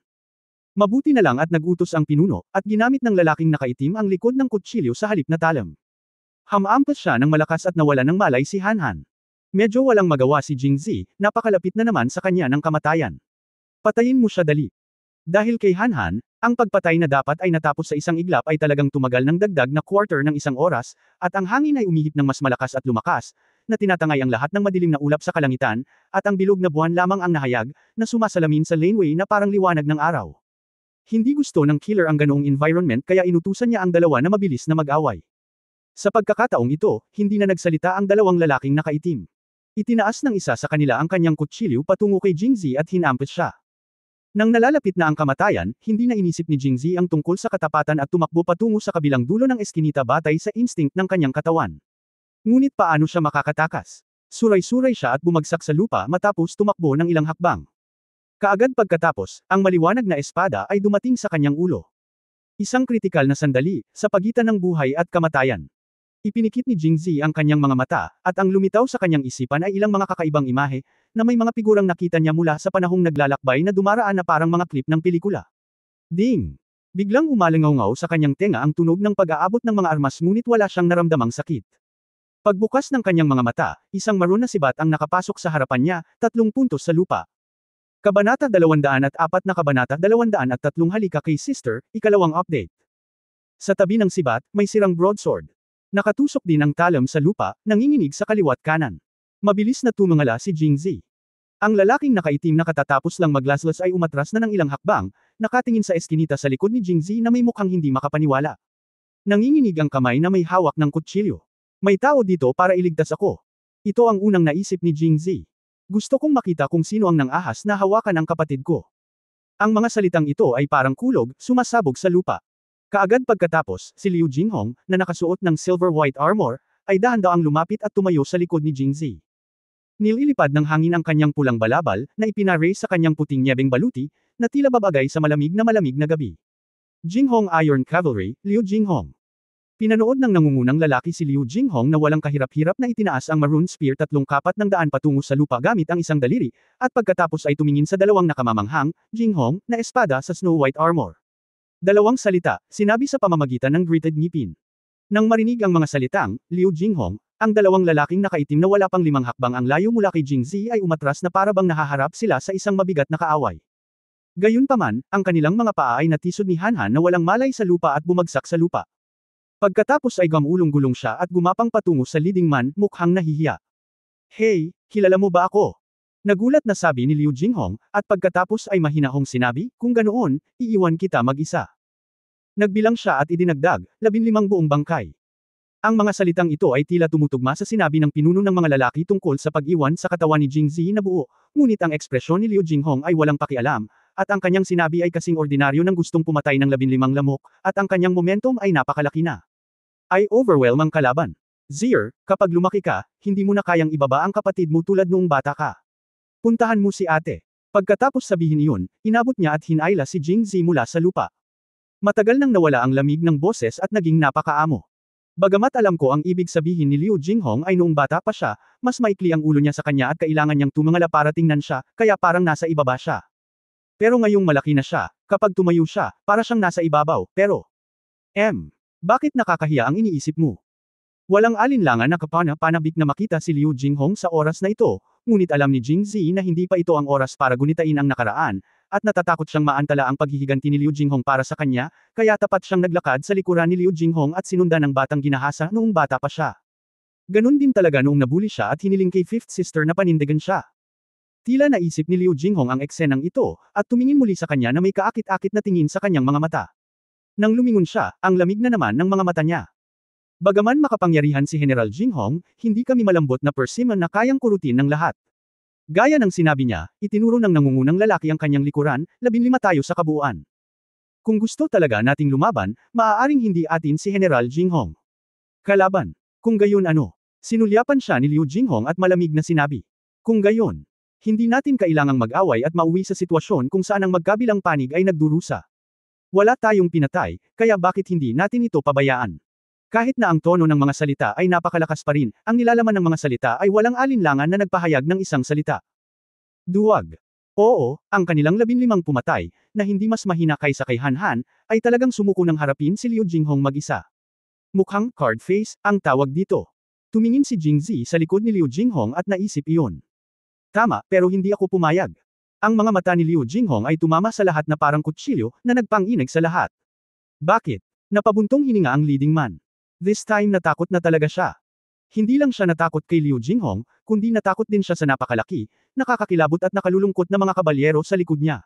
Mabuti na lang at nagutos ang pinuno, at ginamit ng lalaking nakaitim ang likod ng kutsilyo sa halip na talam. Hamampas siya ng malakas at nawala ng malay si Han Han. Medyo walang magawa si Jingzi, napakalapit na naman sa kanya ng kamatayan. Patayin mo siya dali. Dahil kay Han Han, ang pagpatay na dapat ay natapos sa isang iglap ay talagang tumagal ng dagdag na quarter ng isang oras, at ang hangin ay umihip ng mas malakas at lumakas, na tinatangay ang lahat ng madilim na ulap sa kalangitan, at ang bilog na buwan lamang ang nahayag, na sumasalamin sa laneway na parang liwanag ng araw. Hindi gusto ng killer ang ganoong environment kaya inutusan niya ang dalawa na mabilis na mag-away. Sa pagkakataong ito, hindi na nagsalita ang dalawang lalaking nakaitim. Itinaas ng isa sa kanila ang kanyang kutsilyo patungo kay Jingzi at hinampes siya. Nang nalalapit na ang kamatayan, hindi na inisip ni Jingzi ang tungkol sa katapatan at tumakbo patungo sa kabilang dulo ng eskinita batay sa instinct ng kanyang katawan. Ngunit paano siya makakatakas? Suray-suray siya at bumagsak sa lupa matapos tumakbo ng ilang hakbang. Kaagad pagkatapos, ang maliwanag na espada ay dumating sa kanyang ulo. Isang kritikal na sandali, sa pagitan ng buhay at kamatayan. Ipinikit ni Jingzi ang kanyang mga mata, at ang lumitaw sa kanyang isipan ay ilang mga kakaibang imahe, na may mga figurang nakita niya mula sa panahong naglalakbay na dumaraan na parang mga klip ng pelikula. Ding! Biglang umalangaw-ngaw sa kanyang tenga ang tunog ng pag-aabot ng mga armas ngunit wala siyang naramdamang sakit. Pagbukas ng kanyang mga mata, isang maroon na sibat ang nakapasok sa harapan niya, 3 puntos sa lupa. Kabanata 204 na Kabanata 203 Halika kay Sister, ikalawang update. Sa tabi ng sibat, may sirang broadsword. Nakatusok din ang talam sa lupa, nanginginig sa kaliwat kanan. Mabilis na tumingala si Jingzi. Ang lalaking nakaitim na katatapos lang maglaslas ay umatras na ng ilang hakbang, nakatingin sa eskinita sa likod ni Jingzi na may mukhang hindi makapaniwala. Nanginginig ang kamay na may hawak ng kutsilyo. May tao dito para iligtas ako. Ito ang unang naisip ni Jingzi. Gusto kong makita kung sino ang nang-ahas na hawakan ang kapatid ko. Ang mga salitang ito ay parang kulog, sumasabog sa lupa. Kaagad pagkatapos, si Liu Jinghong, na nakasuot ng silver-white armor, ay dahan-daang lumapit at tumayo sa likod ni Jingzi. Nililipad ng hangin ang kanyang pulang balabal, na ipinarray sa kanyang puting nyebeng baluti, na tila babagay sa malamig na gabi. Jinghong Iron Cavalry, Liu Jinghong. Pinanood ng nangungunang lalaki si Liu Jinghong na walang kahirap-hirap na itinaas ang Maroon Spear 3/4 patungo sa lupa gamit ang isang daliri, at pagkatapos ay tumingin sa dalawang nakamamanghang, Jinghong, na espada sa Snow White armor. Dalawang salita, sinabi sa pamamagitan ng gritted ngipin. Nang marinig ang mga salitang, Liu Jinghong, ang dalawang lalaking nakaitim na wala pang 5 hakbang ang layo mula kay Jingzi ay umatras na para bang nahaharap sila sa isang mabigat na kaaway. Gayunpaman, ang kanilang mga paa ay natisod ni Hanhan na walang malay sa lupa at bumagsak sa lupa. Pagkatapos ay gamulong-gulong siya at gumapang patungo sa leading man, mukhang nahihiya. Hey, kilala mo ba ako? Nagulat na sabi ni Liu Jinghong, at pagkatapos ay mahinahong sinabi, kung ganoon, iiwan kita mag-isa. Nagbilang siya at idinagdag, 15 buong bangkay. Ang mga salitang ito ay tila tumutugma sa sinabi ng pinuno ng mga lalaki tungkol sa pag-iwan sa katawan ni Jingzi na buo, ngunit ang ekspresyon ni Liu Jinghong ay walang pakialam, at ang kanyang sinabi ay kasing ordinaryo ng gustong pumatay ng 15 lamok, at ang kanyang momentum ay napakalaki na. Ay overwhelm ang kalaban. Zier, kapag lumaki ka, hindi mo na kayang ibaba ang kapatid mo tulad noong bata ka. Puntahan mo si ate. Pagkatapos sabihin iyon, inabot niya at hinayla si Jingzi mula sa lupa. Matagal nang nawala ang lamig ng boses at naging napakaamo. Bagamat alam ko ang ibig sabihin ni Liu Jinghong ay noong bata pa siya, mas maikli ang ulo niya sa kanya at kailangan niyang tumangala para tingnan siya, kaya parang nasa ibaba siya. Pero ngayong malaki na siya, kapag tumayo siya, para siyang nasa ibabaw, pero... Bakit nakakahiya ang iniisip mo? Walang alinlangan na kapanabik na makita si Liu Jinghong sa oras na ito, ngunit alam ni Jingzi na hindi pa ito ang oras para gunitain ang nakaraan, at natatakot siyang maantala ang paghihiganti ni Liu Jinghong para sa kanya, kaya tapat siyang naglakad sa likuran ni Liu Jinghong at sinundan ng batang ginahasa noong bata pa siya. Ganun din talaga noong nabuli siya at hiniling kay Fifth Sister na panindigan siya. Tila naisip ni Liu Jinghong ang eksenang ito, at tumingin muli sa kanya na may kaakit-akit na tingin sa kanyang mga mata. Nang lumingon siya, ang lamig na naman ng mga mata niya. Bagaman makapangyarihan si General Jinghong, hindi kami malambot na persimmon na kayang kurutin ng lahat. Gaya ng sinabi niya, itinuro ng nangungunang lalaki ang kanyang likuran, 15 tayo sa kabuuan. Kung gusto talaga nating lumaban, maaaring hindi atin si General Jinghong. Kalaban. Kung gayon ano? Sinulyapan siya ni Liu Jinghong at malamig na sinabi. Kung gayon, hindi natin kailangang mag-away at mauwi sa sitwasyon kung saan ang magkabilang panig ay nagdurusa. Wala tayong pinatay, kaya bakit hindi natin ito pabayaan? Kahit na ang tono ng mga salita ay napakalakas pa rin, ang nilalaman ng mga salita ay walang alinlangan na nagpahayag ng isang salita. Duwag. Oo, ang kanilang 15 pumatay, na hindi mas mahina kaysa kay Hanhan, ay talagang sumuko ng harapin si Liu Jinghong mag-isa. Mukhang card face, ang tawag dito. Tumingin si Jingzi sa likod ni Liu Jinghong at naisip iyon. Tama, pero hindi ako pumayag. Ang mga mata ni Liu Jinghong ay tumama sa lahat na parang kutsilyo, na nagpang-inig sa lahat. Bakit? Napabuntong hininga ang leading man. This time natakot na talaga siya. Hindi lang siya natakot kay Liu Jinghong, kundi natakot din siya sa napakalaki, nakakakilabot at nakalulungkot na mga kabalyero sa likod niya.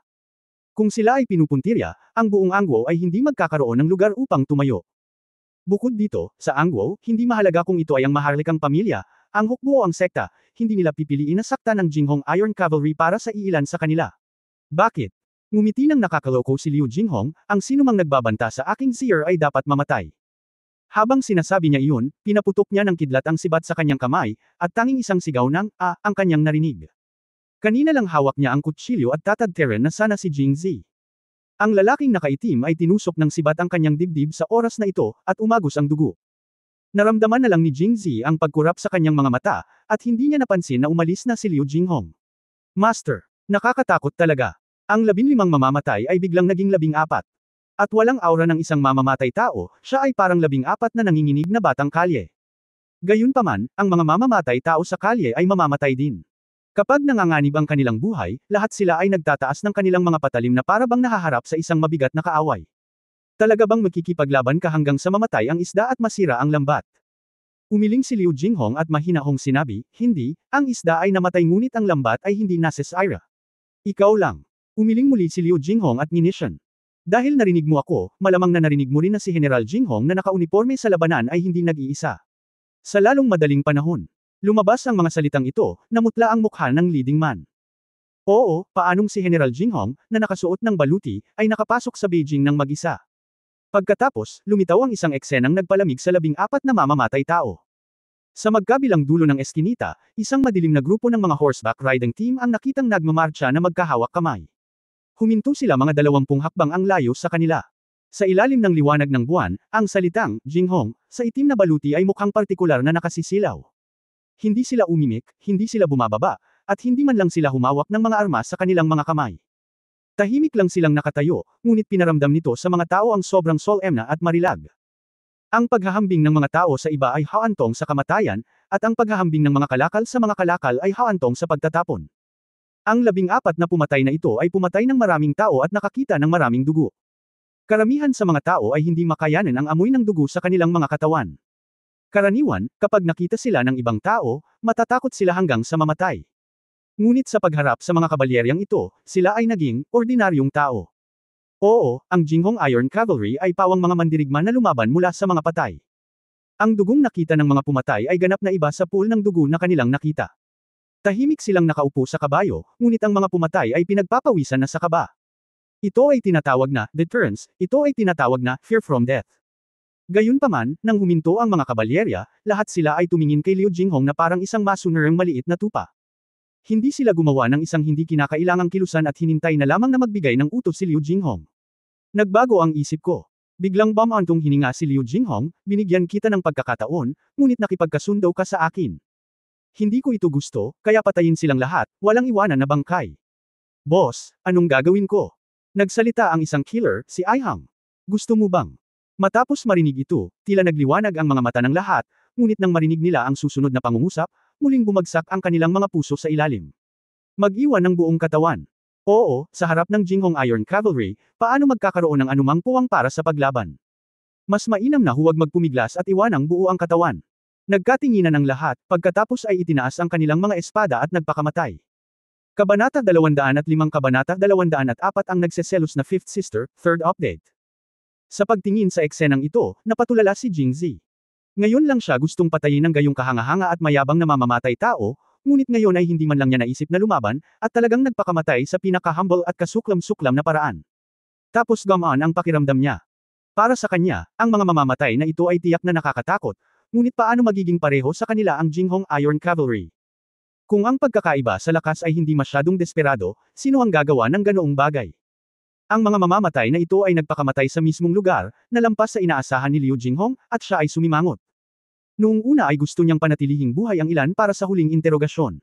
Kung sila ay pinupuntirya, ang buong Angwo ay hindi magkakaroon ng lugar upang tumayo. Bukod dito, sa Angwo, hindi mahalaga kung ito ay ang maharlikang pamilya, ang hukbo o ang sekta, hindi nila pipiliin na sakta ng Jinghong Iron Cavalry para sa iilan sa kanila. Bakit? Ngumiti ng nakakaloko si Liu Jinghong, ang sinumang nagbabanta sa aking seer ay dapat mamatay. Habang sinasabi niya iyon, pinaputok niya ng kidlat ang sibat sa kanyang kamay, at tanging isang sigaw ng, ang kanyang narinig. Kanina lang hawak niya ang kutsilyo at tatagteren na sana si Jingzi. Ang lalaking nakaitim ay tinusok ng sibat ang kanyang dibdib sa oras na ito, at umagos ang dugo. Naramdaman na lang ni Jingzi ang pagkurap sa kanyang mga mata, at hindi niya napansin na umalis na si Liu Jinghong. Master, nakakatakot talaga. Ang 15 mamamatay ay biglang naging 14. At walang aura ng isang mamamatay tao, siya ay parang 14 na nanginginig na batang kalye. Gayunpaman, ang mga mamamatay tao sa kalye ay mamamatay din. Kapag nanganganib ang kanilang buhay, lahat sila ay nagtataas ng kanilang mga patalim na para bang nahaharap sa isang mabigat na kaaway. Talaga bang makikipaglaban ka hanggang sa mamatay ang isda at masira ang lambat? Umiling si Liu Jinghong at mahinahong sinabi, hindi, ang isda ay namatay ngunit ang lambat ay hindi nasisira. Ikaw lang. Umiling muli si Liu Jinghong at Ninishan. Dahil narinig mo ako, malamang na narinig mo rin na si General Jinghong na nakauniporme sa labanan ay hindi nag-iisa. Sa lalong madaling panahon, lumabas ang mga salitang ito, namutla ang mukha ng leading man. Oo, paanong si General Jinghong, na nakasuot ng baluti, ay nakapasok sa Beijing ng mag-isa. Pagkatapos, lumitaw ang isang eksenang nagpalamig sa 14 na mamamatay tao. Sa magkabilang dulo ng eskinita, isang madilim na grupo ng mga horseback riding team ang nakitang nagmamarcha na magkahawak kamay. Huminto sila mga 20 hakbang ang layo sa kanila. Sa ilalim ng liwanag ng buwan, ang salitang, Jinghong, sa itim na baluti ay mukhang partikular na nakasisilaw. Hindi sila umimik, hindi sila bumababa, at hindi man lang sila humawak ng mga armas sa kanilang mga kamay. Tahimik lang silang nakatayo, ngunit pinaramdam nito sa mga tao ang sobrang solemna at marilag. Ang paghahambing ng mga tao sa iba ay haantong sa kamatayan, at ang paghahambing ng mga kalakal sa mga kalakal ay haantong sa pagtatapon. Ang 14 na pumatay na ito ay pumatay ng maraming tao at nakakita ng maraming dugo. Karamihan sa mga tao ay hindi makayanan ang amoy ng dugo sa kanilang mga katawan. Karaniwan, kapag nakita sila ng ibang tao, matatakot sila hanggang sa mamatay. Ngunit sa pagharap sa mga kabalyeryang ito, sila ay naging ordinaryong tao. Oo, ang Jinghong Iron Cavalry ay pawang mga mandirigma na lumaban mula sa mga patay. Ang dugong nakita ng mga pumatay ay ganap na iba sa pool ng dugo na kanilang nakita. Tahimik silang nakaupo sa kabayo, ngunit ang mga pumatay ay pinagpapawisan na sa kaba. Ito ay tinatawag na deterrence, ito ay tinatawag na fear from death. Gayunpaman, nang huminto ang mga kabalyerya, lahat sila ay tumingin kay Liu Jinghong na parang isang masunerang maliit na tupa. Hindi sila gumawa ng isang hindi kinakailangang kilusan at hinintay na lamang na magbigay ng utos si Liu Jinghong. Nagbago ang isip ko. Biglang bumantong hininga si Liu Jinghong, binigyan kita ng pagkakataon, ngunit nakipagkasundo ka sa akin. Hindi ko ito gusto, kaya patayin silang lahat, walang iwanan na bangkay. Boss, anong gagawin ko? Nagsalita ang isang killer, si Aihang. Gusto mo bang? Matapos marinig ito, tila nagliwanag ang mga mata ng lahat, ngunit nang marinig nila ang susunod na pangungusap, muling bumagsak ang kanilang mga puso sa ilalim. Mag-iwan ng buong katawan. Oo, sa harap ng Jinghong Iron Cavalry, paano magkakaroon ng anumang puwang para sa paglaban? Mas mainam na huwag magpumiglas at iwanang buo ang katawan. Nagkatinginan ang lahat, pagkatapos ay itinaas ang kanilang mga espada at nagpakamatay. Kabanata 205 Kabanata 204 ang nagseselos na Fifth Sister, Third Update. Sa pagtingin sa eksenang ito, napatulala si Jingzi. Ngayon lang siya gustong patayin ng gayong kahanga-hanga at mayabang na mamamatay tao, ngunit ngayon ay hindi man lang niya naisip na lumaban, at talagang nagpakamatay sa pinaka-humble at kasuklam-suklam na paraan. Tapos gamaan ang pakiramdam niya. Para sa kanya, ang mga mamamatay na ito ay tiyak na nakakatakot, ngunit paano magiging pareho sa kanila ang Jinghong Iron Cavalry? Kung ang pagkakaiba sa lakas ay hindi masyadong desperado, sino ang gagawa ng ganoong bagay? Ang mga mamamatay na ito ay nagpakamatay sa mismong lugar, na lampas sa inaasahan ni Liu Jinghong, at siya ay sumimangot. Noong una ay gusto niyang panatilihing buhay ang ilan para sa huling interogasyon.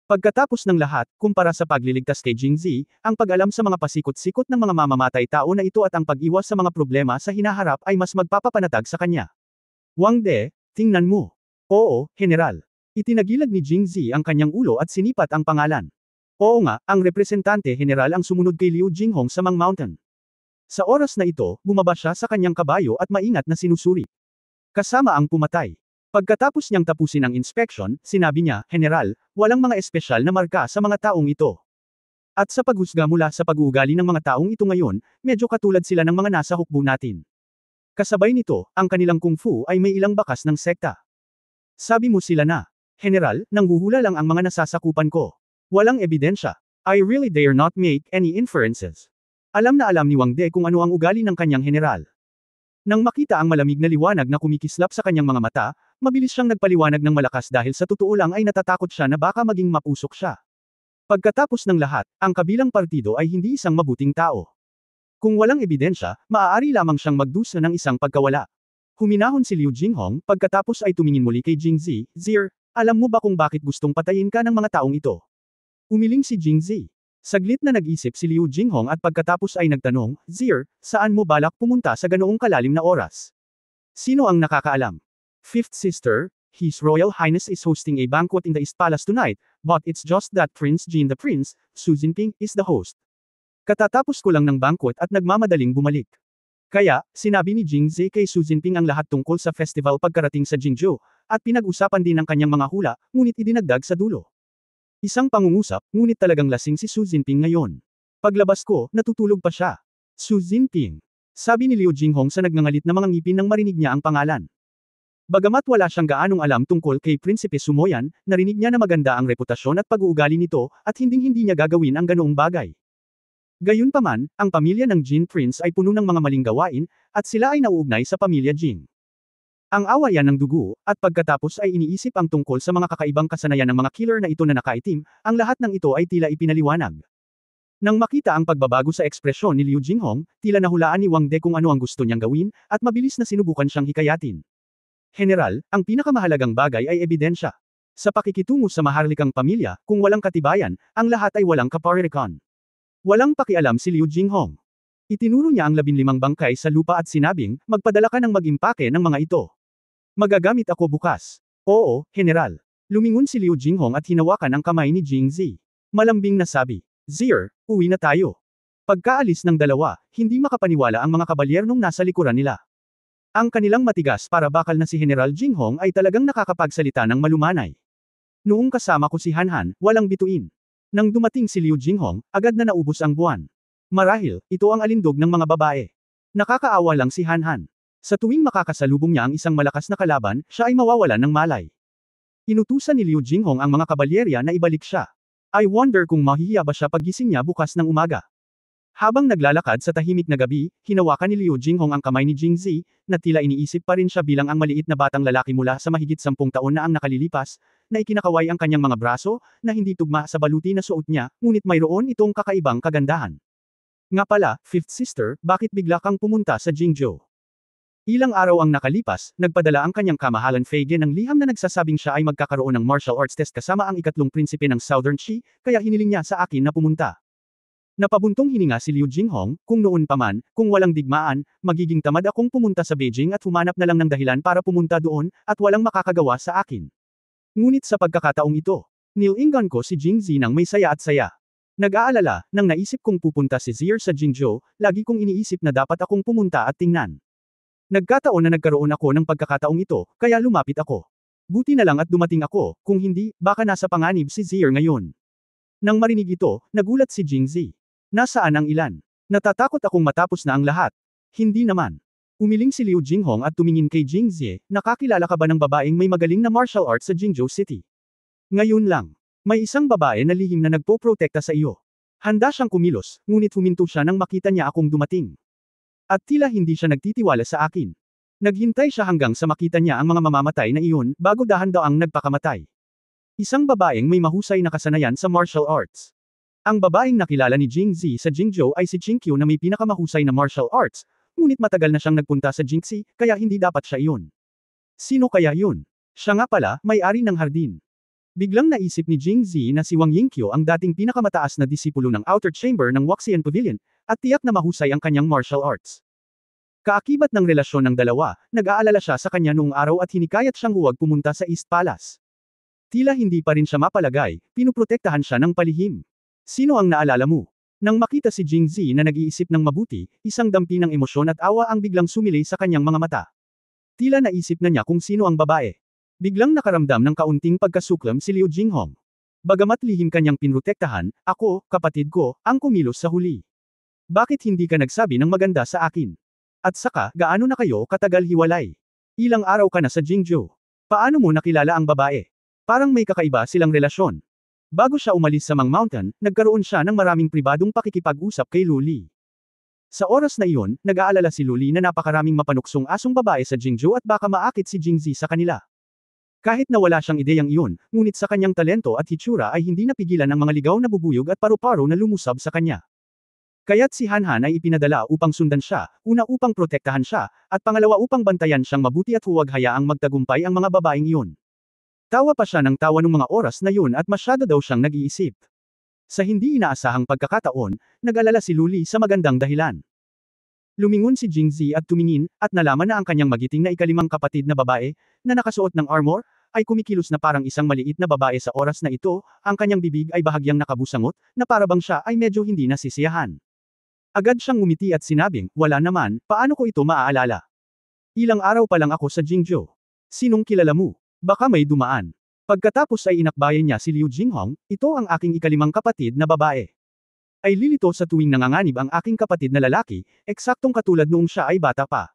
Pagkatapos ng lahat, kumpara sa pagliligtas kay Jingzi, ang pag-alam sa mga pasikot-sikot ng mga mamamatay tao na ito at ang pag-iwas sa mga problema sa hinaharap ay mas magpapapanatag sa kanya. Wang De, tingnan mo. Oo, General. Itinagilag ni Jingzi ang kanyang ulo at sinipat ang pangalan. Oo nga, ang representante general ang sumunod kay Liu Jinghong sa Mang Mountain. Sa oras na ito, bumaba siya sa kanyang kabayo at maingat na sinusuri. Kasama ang pumatay. Pagkatapos niyang tapusin ang inspection, sinabi niya, General, walang mga espesyal na marka sa mga taong ito. At sa paghusga mula sa pag-uugali ng mga taong ito ngayon, medyo katulad sila ng mga nasa hukbo natin. Kasabay nito, ang kanilang kung fu ay may ilang bakas ng sekta. Sabi mo sila na. General, nanghuhula lang ang mga nasasakupan ko. Walang ebidensya. I really dare not make any inferences. Alam na alam ni Wang De kung ano ang ugali ng kanyang general. Nang makita ang malamig na liwanag na kumikislap sa kanyang mga mata, mabilis siyang nagpaliwanag ng malakas dahil sa totoo lang ay natatakot siya na baka maging mapusok siya. Pagkatapos ng lahat, ang kabilang partido ay hindi isang mabuting tao. Kung walang ebidensya, maaari lamang siyang magdusa ng isang pagkawala. Huminahon si Liu Jinghong, pagkatapos ay tumingin muli kay Jingzi, Zir, alam mo ba kung bakit gustong patayin ka ng mga taong ito? Umiling si Jingzi. Saglit na nag-isip si Liu Jinghong at pagkatapos ay nagtanong, Zir, saan mo balak pumunta sa ganoong kalalim na oras? Sino ang nakakaalam? Fifth Sister, His Royal Highness is hosting a banquet in the East Palace tonight, but it's just that Prince Jin the Prince, Su Jinping, is the host. Katatapos ko lang ng banquet at nagmamadaling bumalik. Kaya, sinabi ni Jingzi kay Su Jinping ang lahat tungkol sa festival pagkarating sa Jingzhou, at pinag-usapan din ang kanyang mga hula, ngunit idinagdag sa dulo. Isang pangungusap, ngunit talagang lasing si Su Jinping ngayon. Paglabas ko, natutulog pa siya. Su Jinping. Sabi ni Liu Jinghong sa nagngangalit na mga ngipin nang marinig niya ang pangalan. Bagamat wala siyang gaanong alam tungkol kay Prinsipe Sumoyan, narinig niya na maganda ang reputasyon at pag-uugali nito, at hinding-hindi niya gagawin ang ganoong bagay. Gayunpaman, ang pamilya ng Jin Prince ay puno ng mga maling gawain, at sila ay nauugnay sa pamilya Jing. Ang awayan ng dugo, at pagkatapos ay iniisip ang tungkol sa mga kakaibang kasanayan ng mga killer na ito na nakaitim, ang lahat ng ito ay tila ipinaliwanag. Nang makita ang pagbabago sa ekspresyon ni Liu Jinghong, tila nahulaan ni Wang De kung ano ang gusto niyang gawin, at mabilis na sinubukan siyang hikayatin. General, ang pinakamahalagang bagay ay ebidensya. Sa pakikitungo sa maharlikang pamilya, kung walang katibayan, ang lahat ay walang kaparirikan. Walang pakialam si Liu Jinghong. Itinuro niya ang 15 bangkay sa lupa at sinabing, magpadala ka ng mag-impake ng mga ito. Magagamit ako bukas. Oo, General. Lumingon si Liu Jinghong at hinawakan ang kamay ni Jing Zi. Malambing na sabi, Zier, uwi na tayo. Pagkaalis ng dalawa, hindi makapaniwala ang mga kabalyernong nasa likuran nila. Ang kanilang matigas para bakal na si General Jinghong ay talagang nakakapagsalita ng malumanay. Noong kasama ko si Han, walang bituin. Nang dumating si Liu Jinghong, agad na naubos ang buwan. Marahil, ito ang alindog ng mga babae. Nakakaawa lang si Han. Sa tuwing makakasalubong niya ang isang malakas na kalaban, siya ay mawawalan ng malay. Inutusan ni Liu Jinghong ang mga kabalyerya na ibalik siya. I wonder kung mahihiya ba siya paggising niya bukas ng umaga. Habang naglalakad sa tahimik na gabi, hinawakan ni Liu Jinghong ang kamay ni Jing Zi, na tila iniisip pa rin siya bilang ang maliit na batang lalaki mula sa mahigit 10 taon na ang nakalilipas, na ikinakaway ang kanyang mga braso, na hindi tugma sa baluti na suot niya, ngunit mayroon itong kakaibang kagandahan. Nga pala, fifth sister, bakit bigla kang pumunta sa Jingzhou? Ilang araw ang nakalipas, nagpadala ang kanyang kamahalan Fei Ge ng liham na nagsasabing siya ay magkakaroon ng martial arts test kasama ang ikatlong prinsipe ng Southern Qi, kaya hiniling niya sa akin na pumunta. Napabuntong hininga si Liu Jinghong, kung noon pa man, kung walang digmaan, magiging tamad akong pumunta sa Beijing at humanap na lang ng dahilan para pumunta doon, at walang makakagawa sa akin. Ngunit sa pagkakataong ito, nilingan ko si Jing Zi nang may saya at saya. Nag-aalala, nang naisip kong pupunta si Zier sa Jingzhou, lagi kong iniisip na dapat akong pumunta at tingnan. Nagkataon na nagkaroon ako ng pagkakataong ito, kaya lumapit ako. Buti na lang at dumating ako, kung hindi, baka nasa panganib si Zier ngayon. Nang marinig ito, nagulat si Jing Zi. Nasaan ang ilan? Natatakot akong matapos na ang lahat. Hindi naman. Umiling si Liu Jinghong at tumingin kay Jing Zi, nakakilala ka ba ng babaeng may magaling na martial arts sa Jingzhou City? Ngayon lang. May isang babae na lihim na nagpoprotekta sa iyo. Handa siyang kumilos, ngunit huminto siya nang makita niya akong dumating. At tila hindi siya nagtitiwala sa akin. Naghintay siya hanggang sa makita niya ang mga mamamatay na iyon, bago dahan-daang nagpakamatay. Isang babaeng may mahusay na kasanayan sa martial arts. Ang babaeng nakilala ni Jing Zi sa Jingzhou ay si Qingqiu na may pinakamahusay na martial arts, ngunit matagal na siyang nagpunta sa Jingxi, kaya hindi dapat siya iyon. Sino kaya yun? Siya nga pala, may-ari ng hardin. Biglang naisip ni Jing Zi na si Wang Yingqiu ang dating pinakamataas na disipulo ng Outer Chamber ng Waxian Pavilion, at tiyak na mahusay ang kanyang martial arts. Kaakibat ng relasyon ng dalawa, nag-aalala siya sa kanya noong araw at hinikayat siyang huwag pumunta sa East Palace. Tila hindi pa rin siya mapalagay, pinuprotektahan siya ng palihim. Sino ang naalala mo? Nang makita si Jing Zi na nag-iisip ng mabuti, isang dampi ng emosyon at awa ang biglang sumilay sa kanyang mga mata. Tila naisip na niya kung sino ang babae. Biglang nakaramdam ng kaunting pagkasuklam si Liu Jinghong. Bagamat lihim kanyang pinrotektahan, ako, kapatid ko, ang kumilos sa huli. Bakit hindi ka nagsabi ng maganda sa akin? At saka, gaano na kayo katagal hiwalay? Ilang araw ka na sa Jingzhou. Paano mo nakilala ang babae? Parang may kakaiba silang relasyon. Bago siya umalis sa Mang Mountain, nagkaroon siya ng maraming pribadong pakikipag-usap kay Luli. Sa oras na iyon, nag-aalala si Luli na napakaraming mapanuksong asong babae sa Jingzhou at baka maakit si Jing Zi sa kanila. Kahit na wala siyang ideyang iyon, ngunit sa kanyang talento at hitsura ay hindi napigilan ang mga ligaw na bubuyog at paru-paro na lumusab sa kanya. Kaya't si Han ay ipinadala upang sundan siya, una upang protektahan siya, at pangalawa upang bantayan siyang mabuti at huwag hayaang magtagumpay ang mga babaeng iyon. Tawa pa siya ng tawa nung mga oras na yun at masyado daw siyang nag-iisip. Sa hindi inaasahang pagkakataon, nag-alala si Luli sa magandang dahilan. Lumingon si Jing Zi at tumingin, at nalaman na ang kanyang magiting na ikalimang kapatid na babae, na nakasuot ng armor, ay kumikilos na parang isang maliit na babae sa oras na ito, ang kanyang bibig ay bahagyang nakabusangot, na parabang siya ay medyo hindi nasisiyahan. Agad siyang ngumiti at sinabing, wala naman, paano ko ito maaalala? Ilang araw pa lang ako sa Jingzhou. Sinong kilala mo? Baka may dumaan. Pagkatapos ay inakbayan niya si Liu Jinghong, ito ang aking ikalimang kapatid na babae. Ay lilito sa tuwing nanganganib ang aking kapatid na lalaki, eksaktong katulad noong siya ay bata pa.